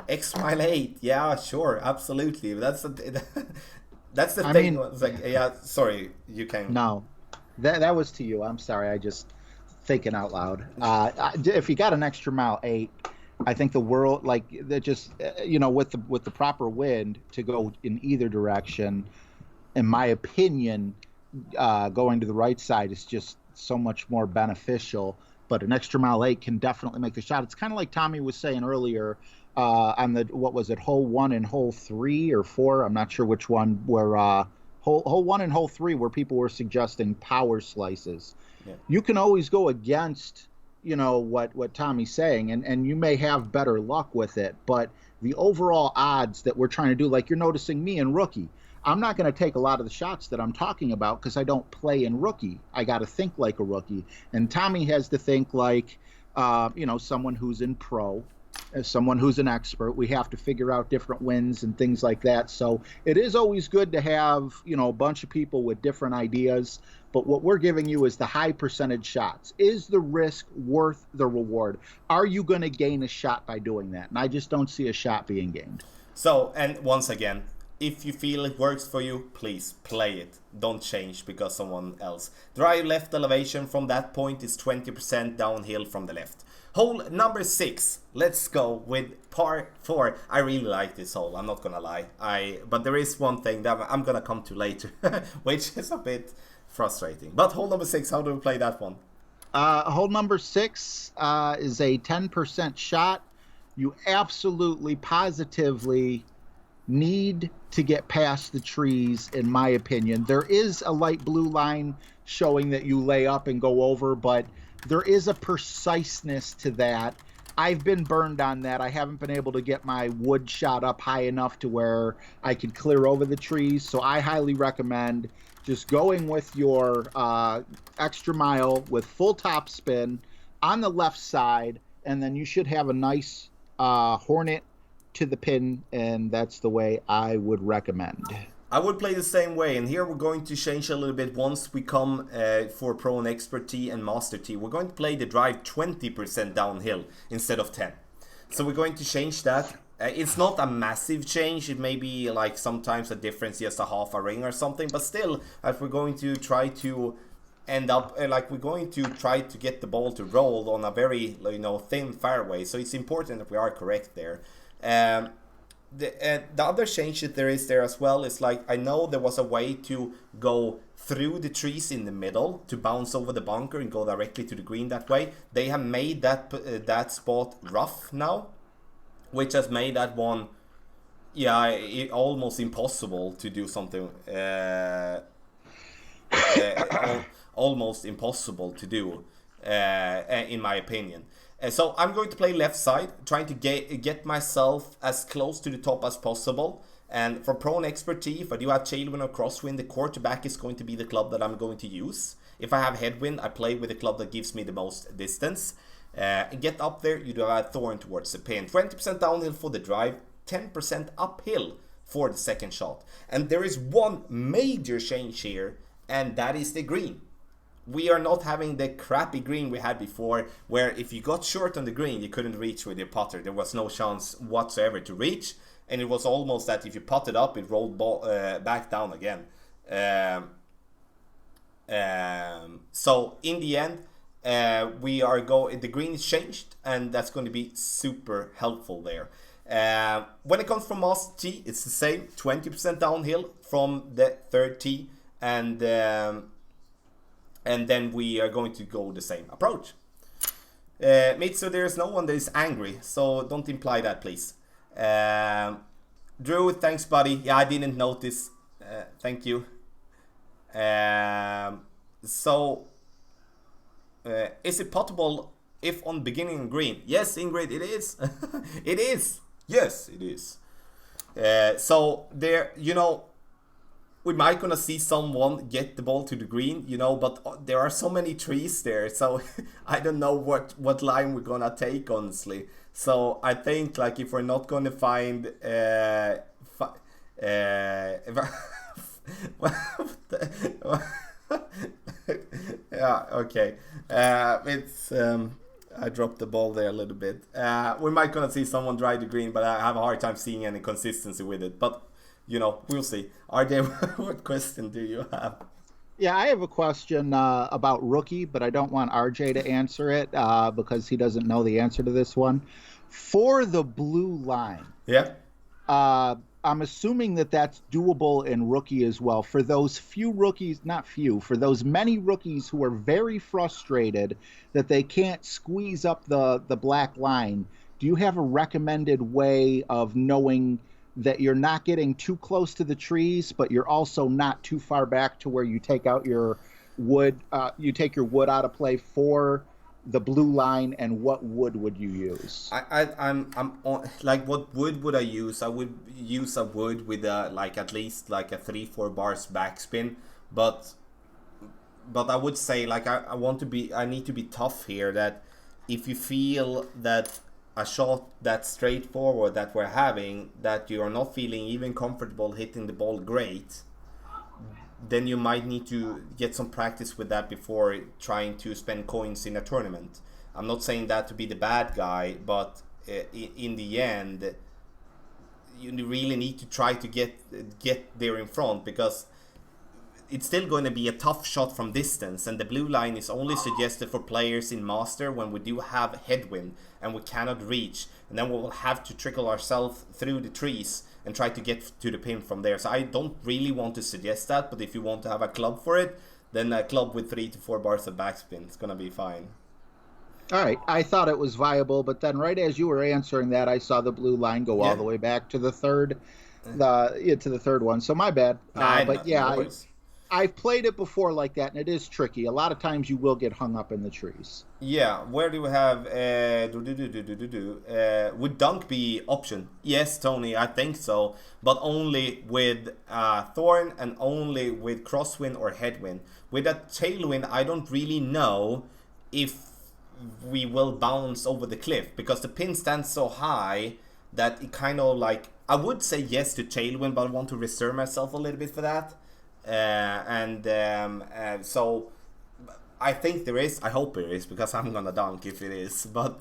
X mile 8. Yeah, sure, absolutely. That's the I thing. mean- It's like, yeah, sorry, you can. No, that was to you. I'm sorry. I just thinking out loud. If you got an extra mile 8, I think the world, like, that just with the proper wind to go in either direction, in my opinion, going to the right side is just so much more beneficial. But an extra mile 8 can definitely make the shot. It's kind of like Tommy was saying earlier on the, what was it, hole 1 and hole 3 or 4? I'm not sure which one. Where hole 1 and hole 3, where people were suggesting power slices. Yeah. You can always go against, what Tommy's saying, and you may have better luck with it. But the overall odds that we're trying to do, like you're noticing me in rookie, I'm not going to take a lot of the shots that I'm talking about because I don't play in rookie. I got to think like a rookie. And Tommy has to think like, someone who's in pro, as someone who's an expert. We have to figure out different wins and things like that. So it is always good to have, a bunch of people with different ideas. But what we're giving you is the high percentage shots. Is the risk worth the reward? Are you going to gain a shot by doing that? And I just don't see a shot being gained. So, and once again, if you feel it works for you, please play it. Don't change because someone else. Drive left elevation from that point is 20% downhill from the left. Hole number 6. Let's go with par 4. I really like this hole, I'm not gonna lie. But there is one thing that I'm gonna come to later, which is a bit frustrating. But hole number 6, how do we play that one? Hole number 6 is a 10% shot. You absolutely, positively need to get past the trees, in my opinion. There is a light blue line showing that you lay up and go over, but there is a preciseness to that. I've been burned on that. I haven't been able to get my wood shot up high enough to where I could clear over the trees, so I highly recommend just going with your extra mile with full top spin on the left side, and then you should have a nice hornet to the pin, and that's the way I would recommend. I would play the same way, and here we're going to change a little bit once we come for Pro and Expert T and Master T. We're going to play the drive 20% downhill instead of 10. So we're going to change that. It's not a massive change, it may be like sometimes a difference, just a half a ring or something, but still, as we're going to try to end up, we're going to try to get the ball to roll on a very, thin fairway, so it's important that we are correct there. The other change that there is there as well is, like, I know there was a way to go through the trees in the middle to bounce over the bunker and go directly to the green that way. They have made that spot rough now, which has made that one, almost impossible to do something. Almost impossible to do, in my opinion. So I'm going to play left side, trying to get myself as close to the top as possible. And for Pro and Expert T, if I do have tailwind or crosswind, the quarterback is going to be the club that I'm going to use. If I have headwind, I play with the club that gives me the most distance. Get up there, you do have a thorn towards the pin. 20% downhill for the drive, 10% uphill for the second shot. And there is one major change here, and that is the green. We are not having the crappy green we had before, where if you got short on the green, you couldn't reach with your putter. There was no chance whatsoever to reach, and it was almost that if you putted up, it rolled back down again. So in the end, we are the green is changed, and that's going to be super helpful there. When it comes from Master T, it's the same, 20% downhill from the third tee, and then we are going to go the same approach. Mitsu, there is no one that is angry, so don't imply that, please. Drew, thanks, buddy. Yeah, I didn't notice. Thank you. Is it potable if on beginning green? Yes, Ingrid, it is. It is. Yes, it is. So there, we might gonna see someone get the ball to the green, but there are so many trees there, so I don't know what line we're gonna take, honestly. So I think, like, if we're not gonna find yeah, okay. It's I dropped the ball there a little bit. We might gonna see someone drive the green, but I have a hard time seeing any consistency with it. But we'll see. RJ, what question do you have? Yeah, I have a question about rookie, but I don't want RJ to answer it because he doesn't know the answer to this one. For the blue line, yeah, I'm assuming that that's doable in rookie as well. For those few rookies, not few, for those many rookies who are very frustrated that they can't squeeze up the black line, do you have a recommended way of knowing that you're not getting too close to the trees, but you're also not too far back to where you take out your wood, you take your wood out of play for the blue line, and what wood would you use? I'm on, like, what wood would I use? I would use a wood with at least like a 3-4 bars backspin, but I would say, like, I need to be tough here, that if you feel that a shot that's straightforward that we're having, that you are not feeling even comfortable hitting the ball great, then you might need to get some practice with that before trying to spend coins in a tournament. I'm not saying that to be the bad guy, but in the end, you really need to try to get there in front, because it's still going to be a tough shot from distance, and the blue line is only suggested for players in Master when we do have headwind and we cannot reach, and then we will have to trickle ourselves through the trees and try to get to the pin from there. So I don't really want to suggest that, but if you want to have a club for it, then a club with 3 to 4 bars of backspin is going to be fine. All right, I thought it was viable, but then right as you were answering that, I saw the blue line go all the way back to the third, to the third one. So my bad. But yeah, I've played it before like that, and it is tricky. A lot of times you will get hung up in the trees. Yeah, where do we have would dunk be option? Yes, Tony, I think so, but only with thorn and only with crosswind or headwind. With a tailwind, I don't really know if we will bounce over the cliff, because the pin stands so high that it kind of, like, I would say yes to tailwind, but I want to reserve myself a little bit for that. So I think there is, I hope there is, because I'm gonna dunk if it is, but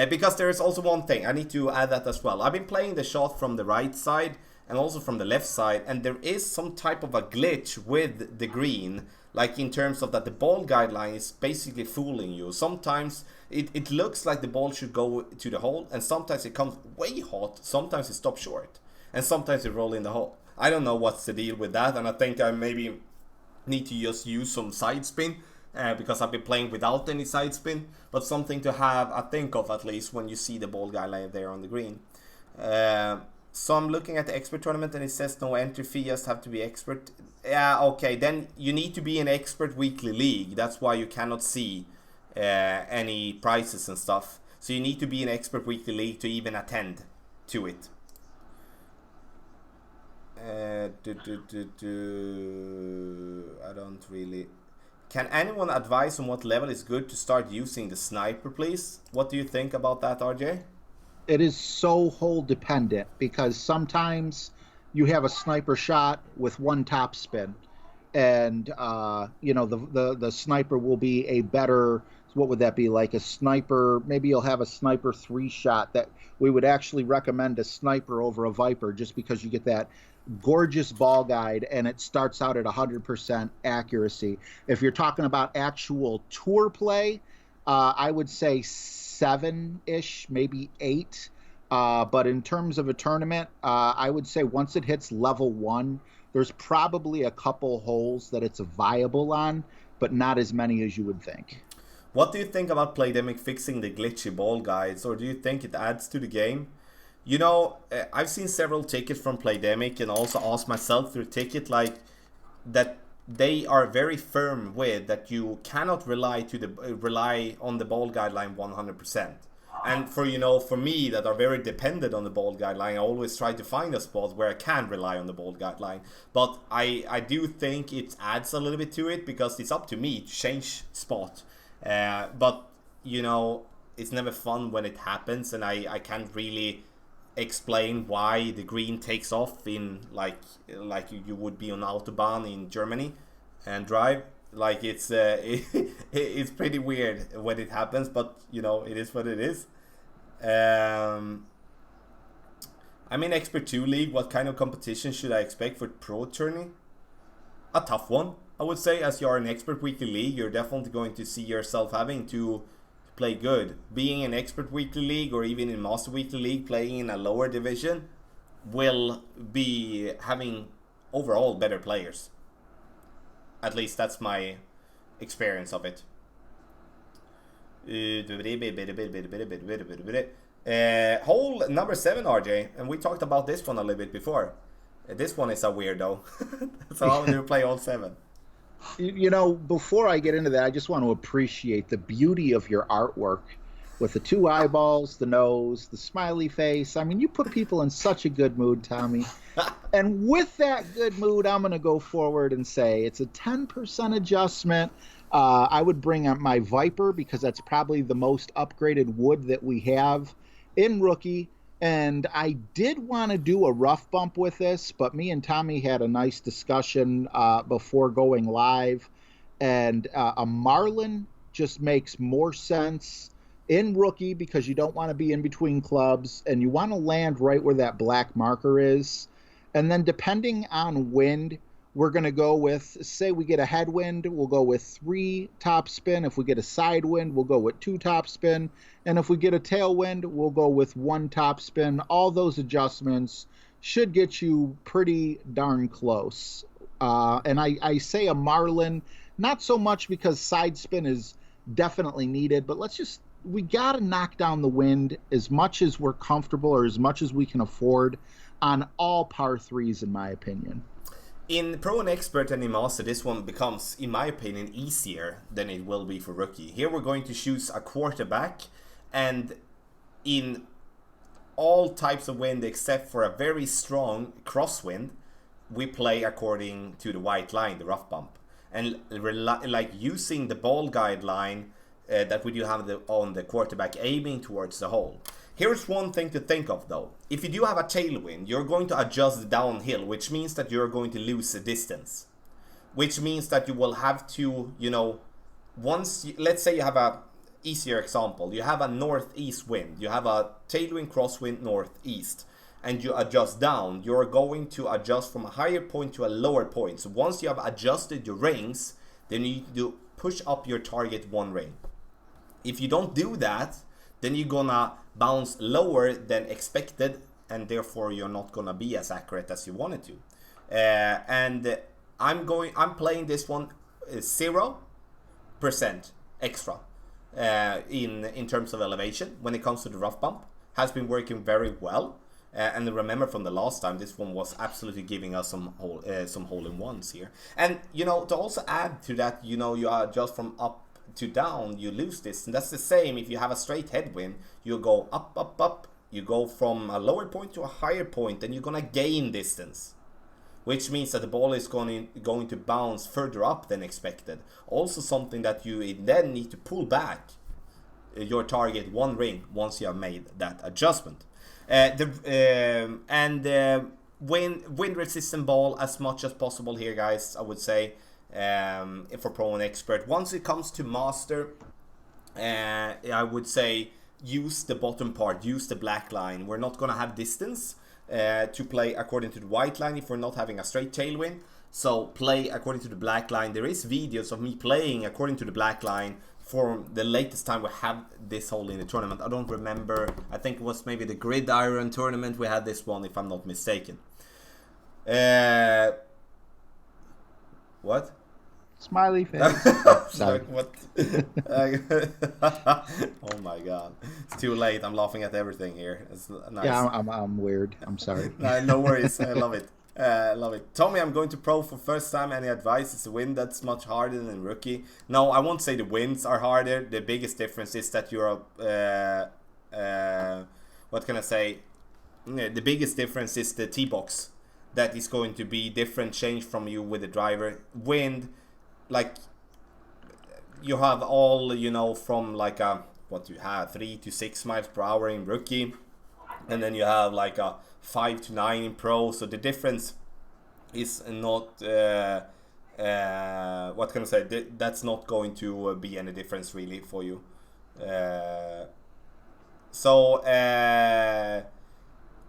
because there is also one thing, I need to add that as well. I've been playing the shot from the right side and also from the left side, and there is some type of a glitch with the green, like in terms of that the ball guideline is basically fooling you. Sometimes it looks like the ball should go to the hole, and sometimes it comes way hot, sometimes it stops short, and sometimes it rolls in the hole. I don't know what's the deal with that, and I think I maybe need to just use some side spin, because I've been playing without any side spin, but something to have a think of at least when you see the ball guy there on the green. So I'm looking at the expert tournament, and it says no entry fee, just have to be expert. Yeah, okay, then you need to be an expert weekly league. That's why you cannot see any prizes and stuff. So you need to be an expert weekly league to even attend to it. I don't really. Can anyone advise on what level is good to start using the sniper, please? What do you think about that, RJ? It is so hole dependent, because sometimes you have a sniper shot with one top spin, and the sniper will be a better, what would that be, like a sniper, maybe you'll have a sniper 3 shot that we would actually recommend a sniper over a Viper, just because you get that gorgeous ball guide, and it starts out at 100% accuracy. If you're talking about actual tour play, I would say 7-ish, maybe 8. But in terms of a tournament, I would say once it hits level 1, there's probably a couple holes that it's viable on, but not as many as you would think. What do you think about Playdemic fixing the glitchy ball guides, or do you think it adds to the game? You know, I've seen several tickets from Playdemic and also asked myself through ticket like that they are very firm with that you cannot rely on the ball guideline 100%. And for me that are very dependent on the ball guideline, I always try to find a spot where I can rely on the ball guideline. But I do think it adds a little bit to it because it's up to me to change spot. But it's never fun when it happens, and I can't really explain why the green takes off in like you would be on Autobahn in Germany and drive. Like it's it's pretty weird when it happens, but it is what it is. I'm in Expert 2 League. What kind of competition should I expect for Pro Tourney? A tough one, I would say. As you are an Expert Weekly League, you're definitely going to see yourself having to play good. Being in Expert Weekly League or even in Master Weekly League, playing in a lower division will be having overall better players. At least that's my experience of it. Hole number 7, RJ, and we talked about this one a little bit before. This one is a weirdo. So how do you play all 7? Before I get into that, I just want to appreciate the beauty of your artwork with the 2 eyeballs, the nose, the smiley face. I mean, you put people in such a good mood, Tommy. And with that good mood, I'm going to go forward and say it's a 10% adjustment. I would bring up my Viper because that's probably the most upgraded wood that we have in Rookie. And I did want to do a rough bump with this, but me and Tommy had a nice discussion before going live. And a Marlin just makes more sense in Rookie because you don't want to be in between clubs and you want to land right where that black marker is. And then depending on wind, we're going to go with, say we get a headwind, we'll go with 3 top spin. If we get a side wind, we'll go with 2 top spin. And if we get a tailwind, we'll go with 1 top spin. All those adjustments should get you pretty darn close. And I say a Marlin, not so much because side spin is definitely needed, but we got to knock down the wind as much as we're comfortable or as much as we can afford on all par 3s, in my opinion. In Pro and Expert and in Master, this one becomes, in my opinion, easier than it will be for Rookie. Here we're going to choose a quarterback, and in all types of wind except for a very strong crosswind, we play according to the white line, the rough bump. And like using the ball guideline that we do have on the quarterback aiming towards the hole. Here's one thing to think of though. If you do have a tailwind, you're going to adjust downhill, which means that you're going to lose a distance. Which means that you will have to, let's say you have a easier example. You have a northeast wind. You have a tailwind, crosswind, northeast. And you adjust down. You're going to adjust from a higher point to a lower point. So once you have adjusted your rings, then you need to push up your target 1 ring. If you don't do that, then you're gonna bounce lower than expected, and therefore you're not gonna be as accurate as you wanted to. And I'm playing this one 0% extra in terms of elevation when it comes to the rough bump. Has been working very well. And remember from the last time, this one was absolutely giving us some hole-in-ones here. And to also add to that, you adjust from up to down, you lose this, and that's the same if you have a straight headwind. You go up, up, up. You go from a lower point to a higher point, and you're gonna gain distance, which means that the ball is going to bounce further up than expected. Also, something that you then need to pull back your target 1 ring once you have made that adjustment. Wind resistant ball as much as possible here, guys, I would say, for Pro and Expert. Once it comes to Master, I would say use the bottom part, use the black line. We're not gonna have distance to play according to the white line if we're not having a straight tailwind. So play according to the black line. There is videos of me playing according to the black line for the latest time we had this hole in the tournament. I don't remember. I think it was maybe the Gridiron tournament we had this one, if I'm not mistaken. What? Smiley face. Sorry. Like, what? Oh my god. It's too late. I'm laughing at everything here. It's nice. Yeah, I'm weird. I'm sorry. No worries. I love it. Love it. Tommy, I'm going to pro for first time. Any advice? Is the win that's much harder than rookie? No, I won't say the wins are harder. The biggest difference is that you're what can I say? The biggest difference is the tee box. That is going to be different change from you with the driver. Wind, like you have all, you know, from like a, what you have, 3 to 6 miles per hour in rookie, and then you have like a 5 to 9 in pro. So the difference is not what can I say, that's not going to be any difference really for you.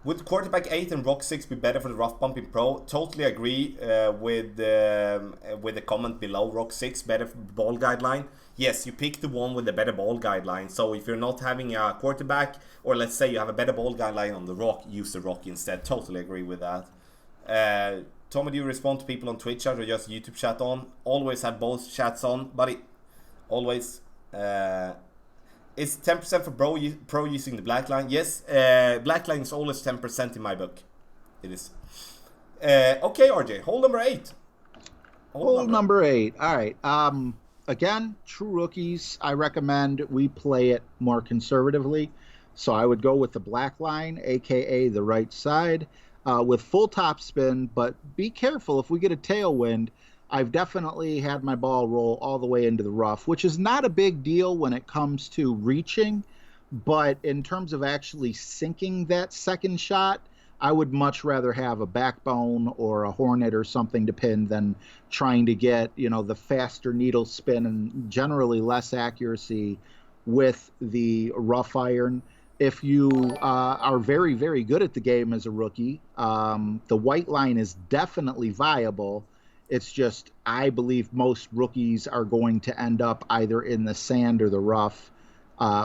Would quarterback 8 and rock 6 be better for the rough bump in pro? Totally agree with the comment below. Rock 6 better for ball guideline. Yes, you pick the one with the better ball guideline. So if you're not having a quarterback, or let's say you have a better ball guideline on the rock, use the rock instead. Totally agree with that. Tommy, do you respond to people on Twitch chat or just YouTube chat on? Always have both chats on, buddy. Always. Is 10% for pro using the black line? Yes, black line is always 10% in my book. It is. Okay, RJ, hole number 8. Hole number 8. All right. Again, true rookies, I recommend we play it more conservatively. So I would go with the black line, aka the right side, with full top spin. But be careful if we get a tailwind. I've definitely had my ball roll all the way into the rough, which is not a big deal when it comes to reaching. But in terms of actually sinking that second shot, I would much rather have a backbone or a hornet or something to pin than trying to get, you know, the faster needle spin and generally less accuracy with the rough iron. If you are very, very good at the game as a rookie, the white line is definitely viable. It's just, I believe most rookies are going to end up either in the sand or the rough,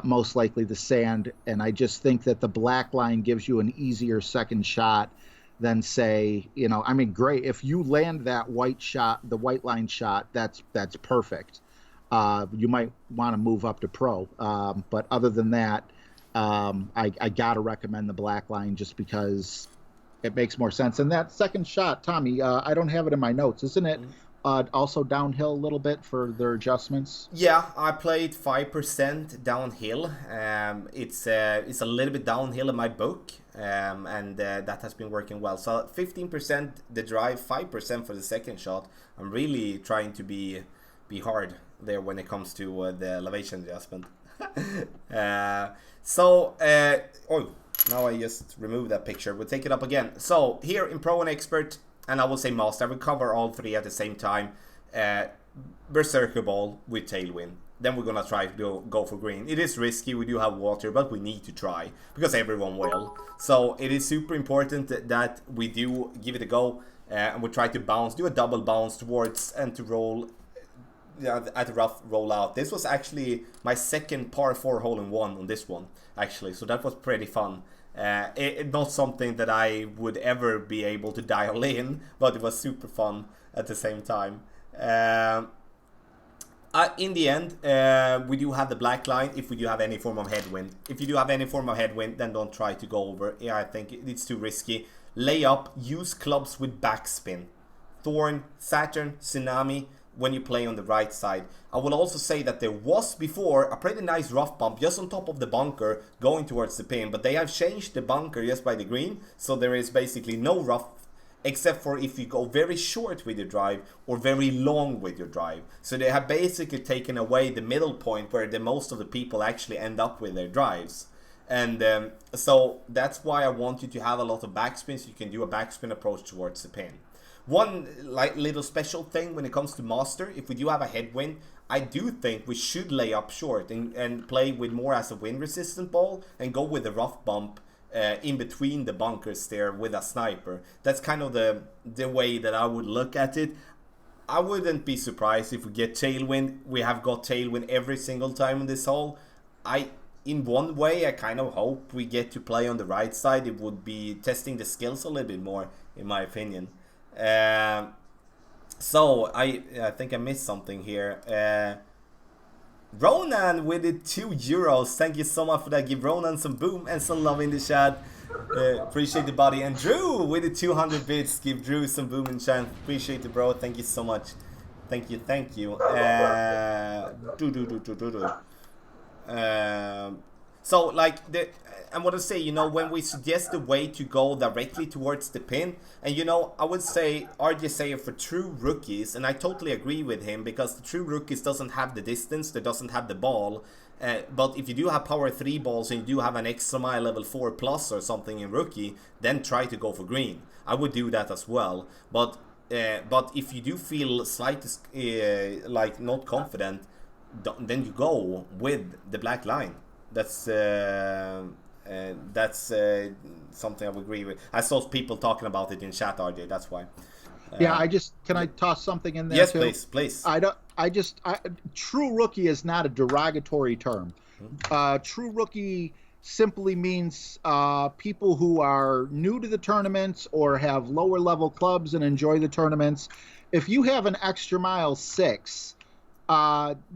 most likely the sand. And I just think that the black line gives you an easier second shot than, say, you know, I mean, great. If you land that white shot, the white line shot, that's perfect. You might want to move up to pro. But other than that, I got to recommend the black line just because it makes more sense. And that second shot, Tommy, I don't have it in my notes. Isn't it also downhill a little bit for their adjustments? Yeah, I played 5% downhill. It's a little bit downhill in my book, and that has been working well. So 15% the drive, 5% for the second shot. I'm really trying to be hard there when it comes to the elevation adjustment. Now I just removed that picture. We'll take it up again. So here in Pro and Expert, and I will say Master, I will cover all three at the same time. Berserker ball with tailwind. Then we're gonna try to go for green. It is risky, we do have water, but we need to try because everyone will. So it is super important that we do give it a go, and we try to bounce, do a double bounce towards and to roll at a rough rollout. This was actually my second par 4 hole in one on this one, actually, so that was pretty fun. Not something that I would ever be able to dial in, but it was super fun at the same time. In the end, we do have the black line if we do have any form of headwind. If you do have any form of headwind, then don't try to go over. Yeah, I think it's too risky. Lay up, use clubs with backspin. Thorn, Saturn, Tsunami, when you play on the right side. I will also say that there was before a pretty nice rough bump just on top of the bunker going towards the pin, but they have changed the bunker just by the green, so there is basically no rough except for if you go very short with your drive or very long with your drive. So they have basically taken away the middle point where the most of the people actually end up with their drives. And so that's why I want you to have a lot of backspin, so you can do a backspin approach towards the pin. One little special thing when it comes to Master, if we do have a headwind, I do think we should lay up short and play with more as a wind resistant ball and go with the rough bump in between the bunkers there with a sniper. That's kind of the way that I would look at it. I wouldn't be surprised if we get Tailwind. We have got Tailwind every single time in this hole. In one way, I kind of hope we get to play on the right side. It would be testing the skills a little bit more, in my opinion. So I think I missed something here. Ronan with the €2. Thank you so much for that. Give Ronan some boom and some love in the chat. Appreciate the buddy. And Drew with the 200 bits. Give Drew some boom in chat. Appreciate it, bro. Thank you so much. Thank you. So like I want to say, you know, when we suggest the way to go directly towards the pin, and you know, I would say RJ say for true rookies, and I totally agree with him, because the true rookies doesn't have the distance, they doesn't have the ball. But if you do have power 3 balls and you do have an extra mile level 4 plus or something in rookie, then try to go for green. I would do that as well. But if you do feel slightly like not confident, then you go with the black line. That's something I would agree with. I saw people talking about it in chat, RJ. That's why. Yeah, can I toss something in there? Yes, too? please. True rookie is not a derogatory term. True rookie simply means people who are new to the tournaments or have lower level clubs and enjoy the tournaments. If you have an extra mile 6,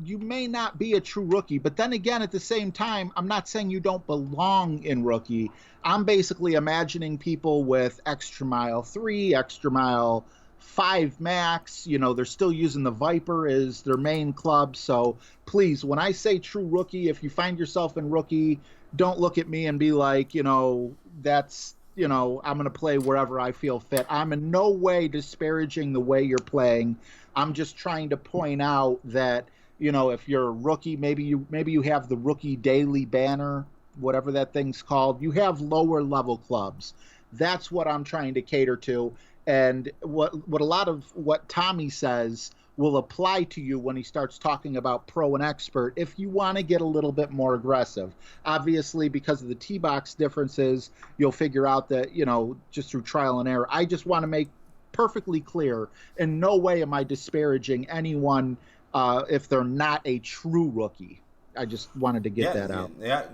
you may not be a true rookie, but then again, at the same time, I'm not saying you don't belong in rookie. I'm basically imagining people with extra mile 3, extra mile 5 max. You know, they're still using the Viper as their main club. So please, when I say true rookie, if you find yourself in rookie, don't look at me and be like, you know, that's, you know, I'm going to play wherever I feel fit. I'm in no way disparaging the way you're playing. I'm just trying to point out that, you know, if you're a rookie, maybe you have the rookie daily banner, whatever that thing's called. You have lower level clubs. That's what I'm trying to cater to. And what a lot of what Tommy says will apply to you when he starts talking about pro and expert if you want to get a little bit more aggressive. Obviously, because of the T-box differences, you'll figure out that, you know, just through trial and error. I just want to make perfectly clear, in no way am I disparaging anyone if they're not a true rookie. I just wanted to get that out. Yeah,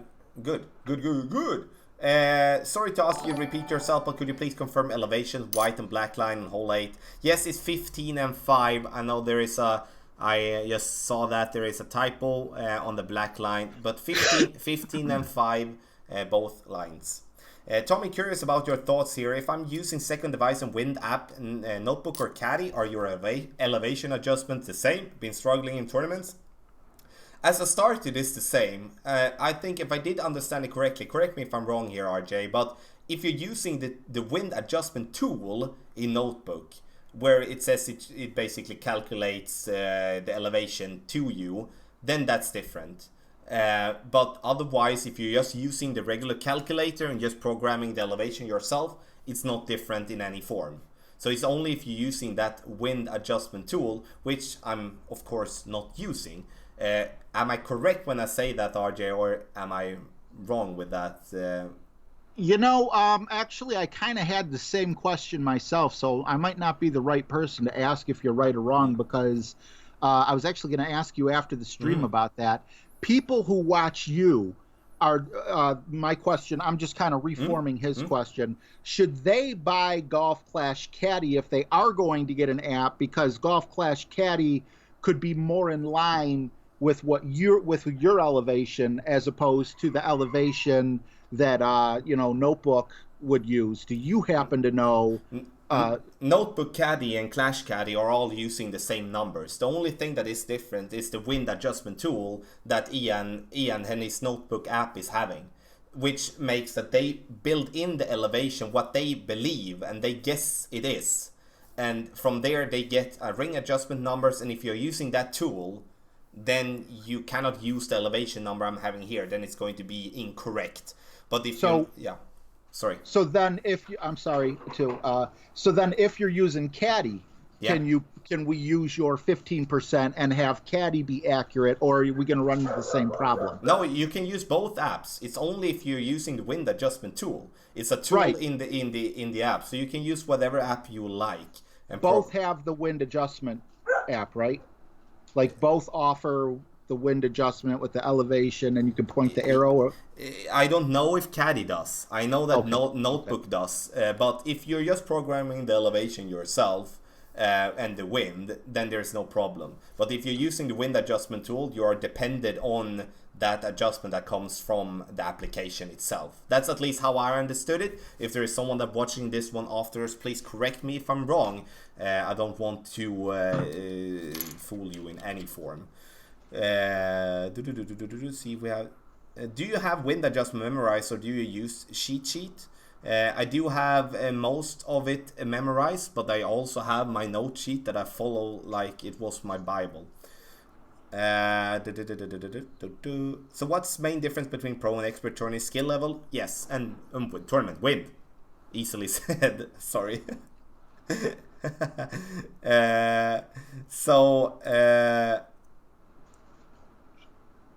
good. Sorry to ask you to repeat yourself, but could you please confirm elevations, white and black line in hole 8? Yes, it's 15 and 5. I know there is I just saw that there is a typo on the black line, but 15 and 5, both lines. Tommy, curious about your thoughts here. If I'm using second device and Wind app, notebook or caddy, are your elevation adjustments the same? Been struggling in tournaments? As a start, it is the same. I think if I did understand it correctly, correct me if I'm wrong here, RJ, but if you're using the wind adjustment tool in Notebook, where it says it basically calculates the elevation to you, then that's different. But otherwise, if you're just using the regular calculator and just programming the elevation yourself, it's not different in any form. So it's only if you're using that wind adjustment tool, which I'm of course not using. Am I correct when I say that, RJ, or am I wrong with that? You know, actually, I kind of had the same question myself, so I might not be the right person to ask if you're right or wrong, because I was actually going to ask you after the stream about that. People who watch you are, my question, I'm just kind of reforming his question. Should they buy Golf Clash Caddy if they are going to get an app, because Golf Clash Caddy could be more in line with what your elevation as opposed to the elevation that Notebook would use? Do you happen to know? Notebook Caddy and Clash Caddy are all using the same numbers. The only thing that is different is the wind adjustment tool that Ian and his Notebook app is having, which makes that they build in the elevation what they believe and they guess it is, and from there they get ring adjustment numbers. And if you're using that tool, then you cannot use the elevation number I'm having here. Then it's going to be incorrect. But if So then if you're using Caddy, Yeah. Can we use your 15% and have Caddy be accurate, or are we going to run into the same problem? No, you can use both apps. It's only if you're using the wind adjustment tool. It's a tool Right. in the app, so you can use whatever app you like. And Both have the wind adjustment app, right? Like both offer the wind adjustment with the elevation, and you can point the arrow. Or... I don't know if Caddy does. I know that Okay. Notebook does. But if you're just programming the elevation yourself and the wind, then there's no problem. But if you're using the wind adjustment tool, you are dependent on that adjustment that comes from the application itself. That's at least how I understood it. If there is someone that watching this one afterwards, please correct me if I'm wrong. I don't want to fool you in any form. See if we have. Do you have wind adjustment memorized, or do you use cheat sheet? I do have most of it memorized, but I also have my note sheet that I follow like it was my Bible. So what's main difference between pro and expert tournament skill level? Yes, and tournament wind. Easily said. Sorry.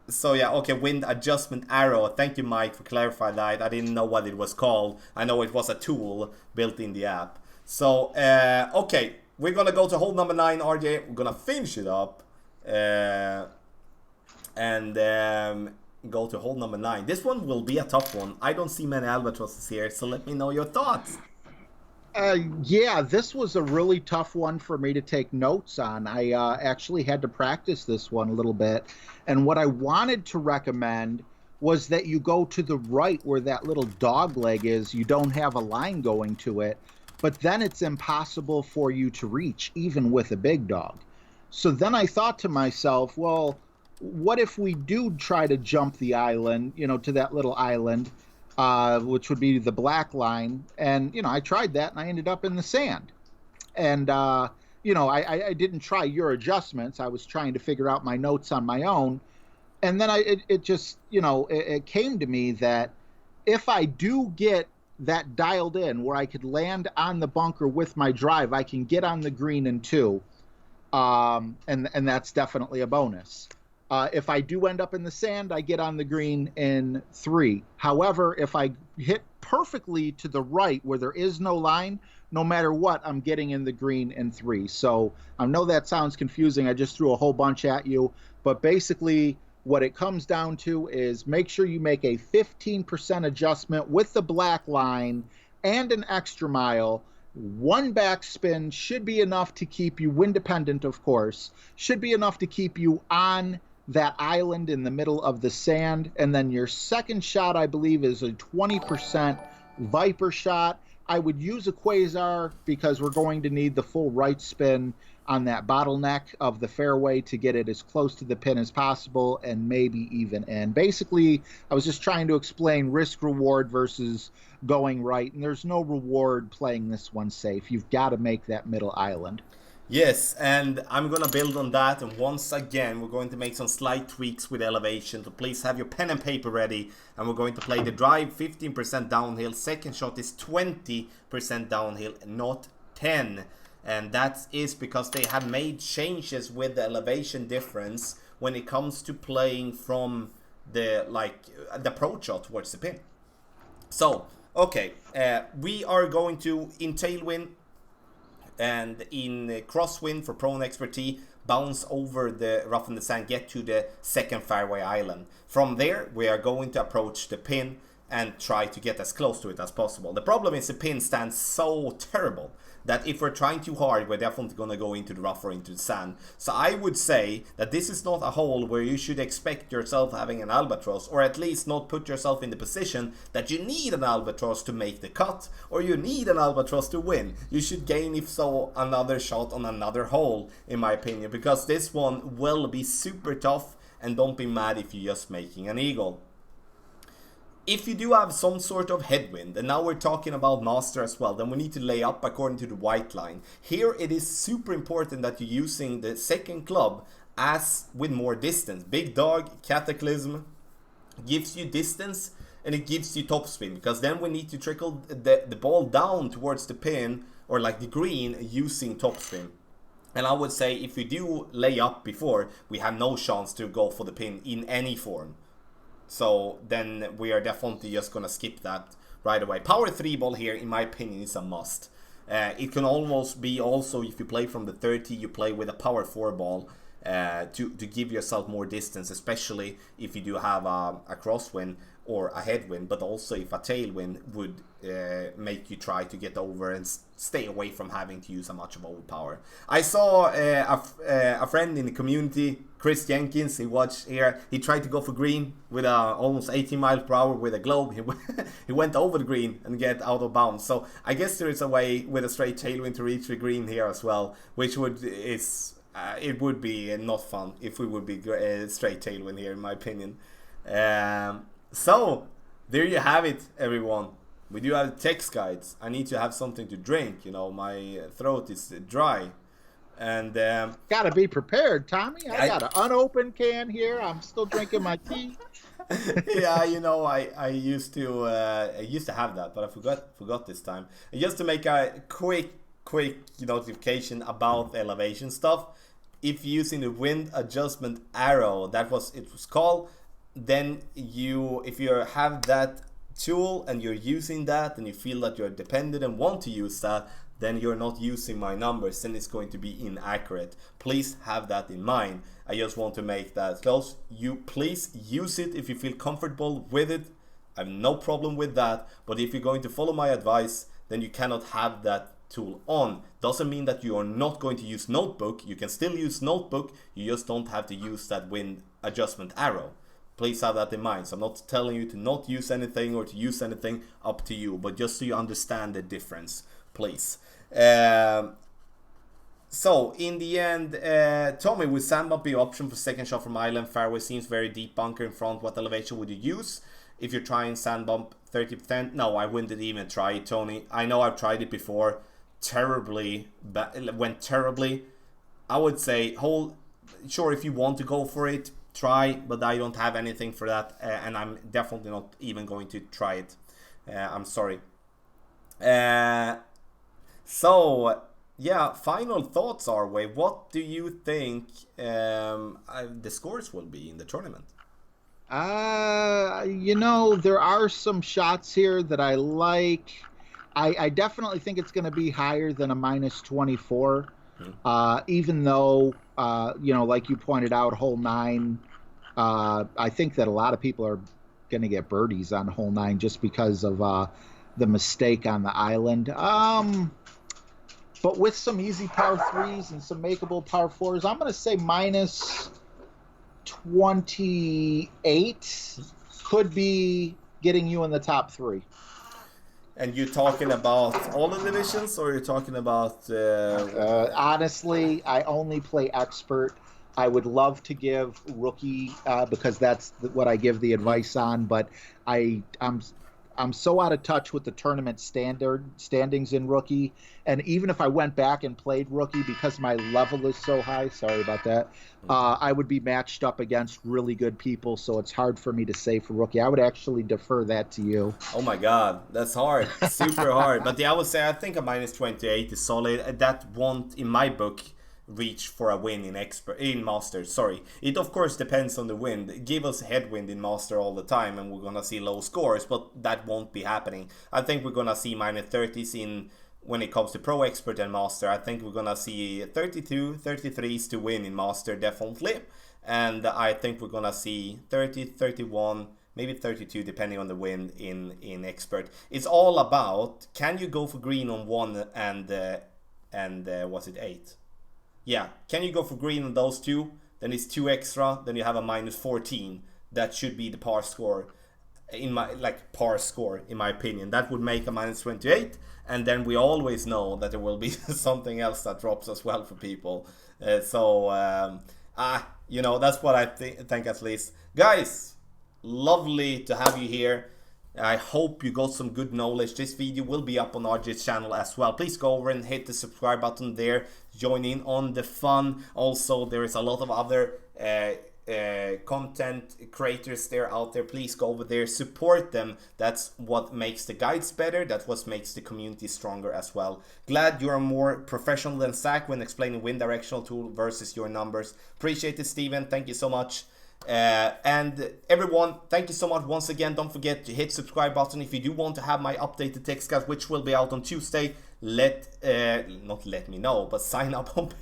So yeah, okay, wind adjustment arrow. Thank you, Mike, for clarifying that. I didn't know what it was called. I know it was a tool built in the app. So, okay, we're gonna go to hole number 9, RJ. We're gonna finish it up. And go to hole number 9. This one will be a tough one. I don't see many albatrosses here, so let me know your thoughts. Yeah, this was a really tough one for me to take notes on. I actually had to practice this one a little bit. And what I wanted to recommend was that you go to the right where that little dog leg is. You don't have a line going to it, but then it's impossible for you to reach, even with a big dog. So then I thought to myself, well, what if we do try to jump the island, to that little island, which would be the black line. And, I tried that and I ended up in the sand. And, I didn't try your adjustments. I was trying to figure out my notes on my own. And then it came to me that if I do get that dialed in where I could land on the bunker with my drive, I can get on the green in 2. And that's definitely a bonus. If I do end up in the sand, I get on the green in 3. However, if I hit perfectly to the right where there is no line, no matter what, I'm getting in the green in 3. So I know that sounds confusing. I just threw a whole bunch at you. But basically, what it comes down to is make sure you make a 15% adjustment with the black line and an extra mile. 1 backspin should be enough to keep you, wind dependent, of course, should be enough to keep you on that island in the middle of the sand. And then your second shot, I believe, is a 20% Viper shot. I would use a Quasar because we're going to need the full right spin on that bottleneck of the fairway to get it as close to the pin as possible and maybe even in. Basically, I was just trying to explain risk reward versus going right, and there's no reward playing this one safe. You've got to make that middle island. Yes, and I'm gonna build on that, and once again we're going to make some slight tweaks with elevation, so please have your pen and paper ready, and we're going to play the drive 15% downhill, second shot is 20% downhill, not 10, and that is because they have made changes with the elevation difference when it comes to playing from the pro shot towards the pin. So, okay, we are going to, in tailwind and in crosswind for pro and expert T, bounce over the rough in the sand, get to the second fairway island. From there, we are going to approach the pin and try to get as close to it as possible. The problem is the pin stands so terrible that if we're trying too hard, we're definitely going to go into the rough or into the sand. So I would say that this is not a hole where you should expect yourself having an albatross, or at least not put yourself in the position that you need an albatross to make the cut, or you need an albatross to win. You should gain, if so, another shot on another hole, in my opinion, because this one will be super tough, and don't be mad if you're just making an eagle. If you do have some sort of headwind, and now we're talking about master as well, then we need to lay up according to the white line. Here it is super important that you're using the second club as with more distance. Big dog, cataclysm gives you distance and it gives you topspin, because then we need to trickle the ball down towards the pin or like the green using topspin. And I would say if we do lay up before, we have no chance to go for the pin in any form. So then we are definitely just gonna skip that right away. Power 3 ball here, in my opinion, is a must. It can almost be also, if you play from the 30, you play with a power 4 ball to give yourself more distance, especially if you do have a crosswind or a headwind, but also if a tailwind would make you try to get over and stay away from having to use a much of overpower. I saw a friend in the community, Chris Jenkins, he watched here, he tried to go for green with almost 18 miles per hour with a globe. He went over the green and get out of bounds. So I guess there is a way with a straight tailwind to reach the green here as well, which it would be not fun if we would be straight tailwind here, in my opinion. So there you have it, everyone. We do have text guides. I need to have something to drink. You know, my throat is dry, and Gotta be prepared, Tommy. I got an unopened can here. I'm still drinking my tea. yeah, you know, I used to have that, but I forgot this time. And just to make a quick notification about the elevation stuff. If using the wind adjustment arrow, it was called, then if you have that tool and you're using that and you feel that you're dependent and want to use that, then you're not using my numbers and it's going to be inaccurate. Please have that in mind. I just want to make that close. You please use it if you feel comfortable with it. I have no problem with that, but if you're going to follow my advice, then you cannot have that tool on. Doesn't mean that you are not going to use notebook. You can still use notebook, you just don't have to use that wind adjustment arrow. Please have that in mind. So I'm not telling you to not use anything or to use anything, up to you, but just so you understand the difference, please. So in the end, Tommy, would sandbump be an option for second shot from island? Fairway seems very deep, bunker in front. What elevation would you use if you're trying sandbump 30%? No, I wouldn't even try it, Tony. I know I've tried it before. Went terribly. I would say, sure, if you want to go for it, try, but I don't have anything for that, and I'm definitely not even going to try it. I'm sorry. So yeah, final thoughts are, Wave. What do you think the scores will be in the tournament? You know, there are some shots here that I like. I definitely think it's going to be higher than a -24. Even though, you know, like you pointed out, hole 9, I think that a lot of people are going to get birdies on hole 9 just because of the mistake on the island. But with some easy par 3s and some makeable par 4s, I'm going to say -28 could be getting you in the top 3. And you're talking about all the divisions, or you're talking about... Honestly, I only play expert. I would love to give rookie because that's what I give the advice on, but I'm so out of touch with the tournament standings in rookie, and even if I went back and played rookie, because my level is so high, sorry about that, I would be matched up against really good people, so it's hard for me to say for rookie. I would actually defer that to you. Oh my god, that's hard. Super hard. But yeah, I would say I think a -28 is solid. That won't, in my book, reach for a win in Master. Sorry, it of course depends on the wind. Give us headwind in Master all the time and we're gonna see low scores, but that won't be happening. I think we're gonna see -30s in when it comes to Pro Expert and Master. I think we're gonna see 32 33s to win in Master, definitely, and I think we're gonna see 30 31, maybe 32 depending on the wind in Expert. It's all about, can you go for green on 1 and was it 8? Yeah, can you go for green on those 2? Then it's 2 extra, then you have a -14. That should be the par score in my opinion. That would make a -28, and then we always know that there will be something else that drops as well for people. You know, that's what I think at least. Guys, lovely to have you here. I hope you got some good knowledge. This video will be up on RJ's channel as well. Please go over and hit the subscribe button there. Join in on the fun. Also, there is a lot of other content creators there out there. Please go over there, support them. That's what makes the guides better. That's what makes the community stronger as well. Glad you're more professional than Zach when explaining wind directional tool versus your numbers. Appreciate it, Steven. Thank you so much. And everyone, thank you so much once again. Don't forget to hit subscribe button if you do want to have my updated text guide, which will be out on Tuesday. Not let me know, but sign up on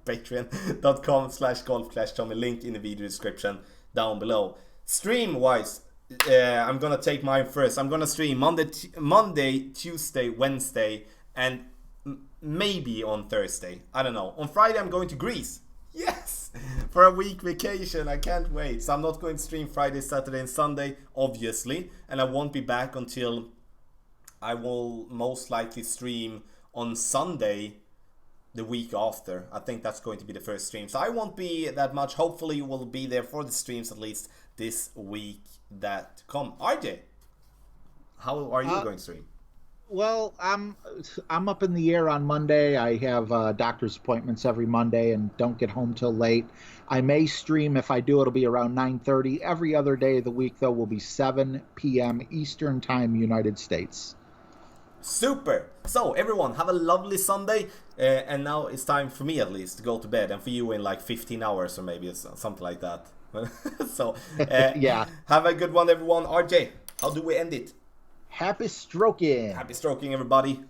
patreon.com/golfclashtommy. Link in the video description down below. Stream wise, I'm gonna take mine first. I'm gonna stream Monday, Tuesday, Wednesday, and maybe on Thursday. I don't know. On Friday I'm going to Greece. Yes! For a week vacation. I can't wait. So I'm not going to stream Friday, Saturday and Sunday, obviously. And I won't be back until I will most likely stream on Sunday the week after. I think that's going to be the first stream. So I won't be that much. Hopefully you will be there for the streams at least this week that come. RJ, how are you going to stream? Well, I'm up in the air on Monday. I have doctor's appointments every Monday and don't get home till late. I may stream. If I do, it'll be around 9:30. Every other day of the week, though, will be 7 p.m. Eastern Time, United States. Super. So everyone, have a lovely Sunday. And now it's time for me at least to go to bed, and for you in like 15 hours or maybe something like that. So yeah. Have a good one, everyone. RJ, how do we end it? Happy stroking. Happy stroking, everybody.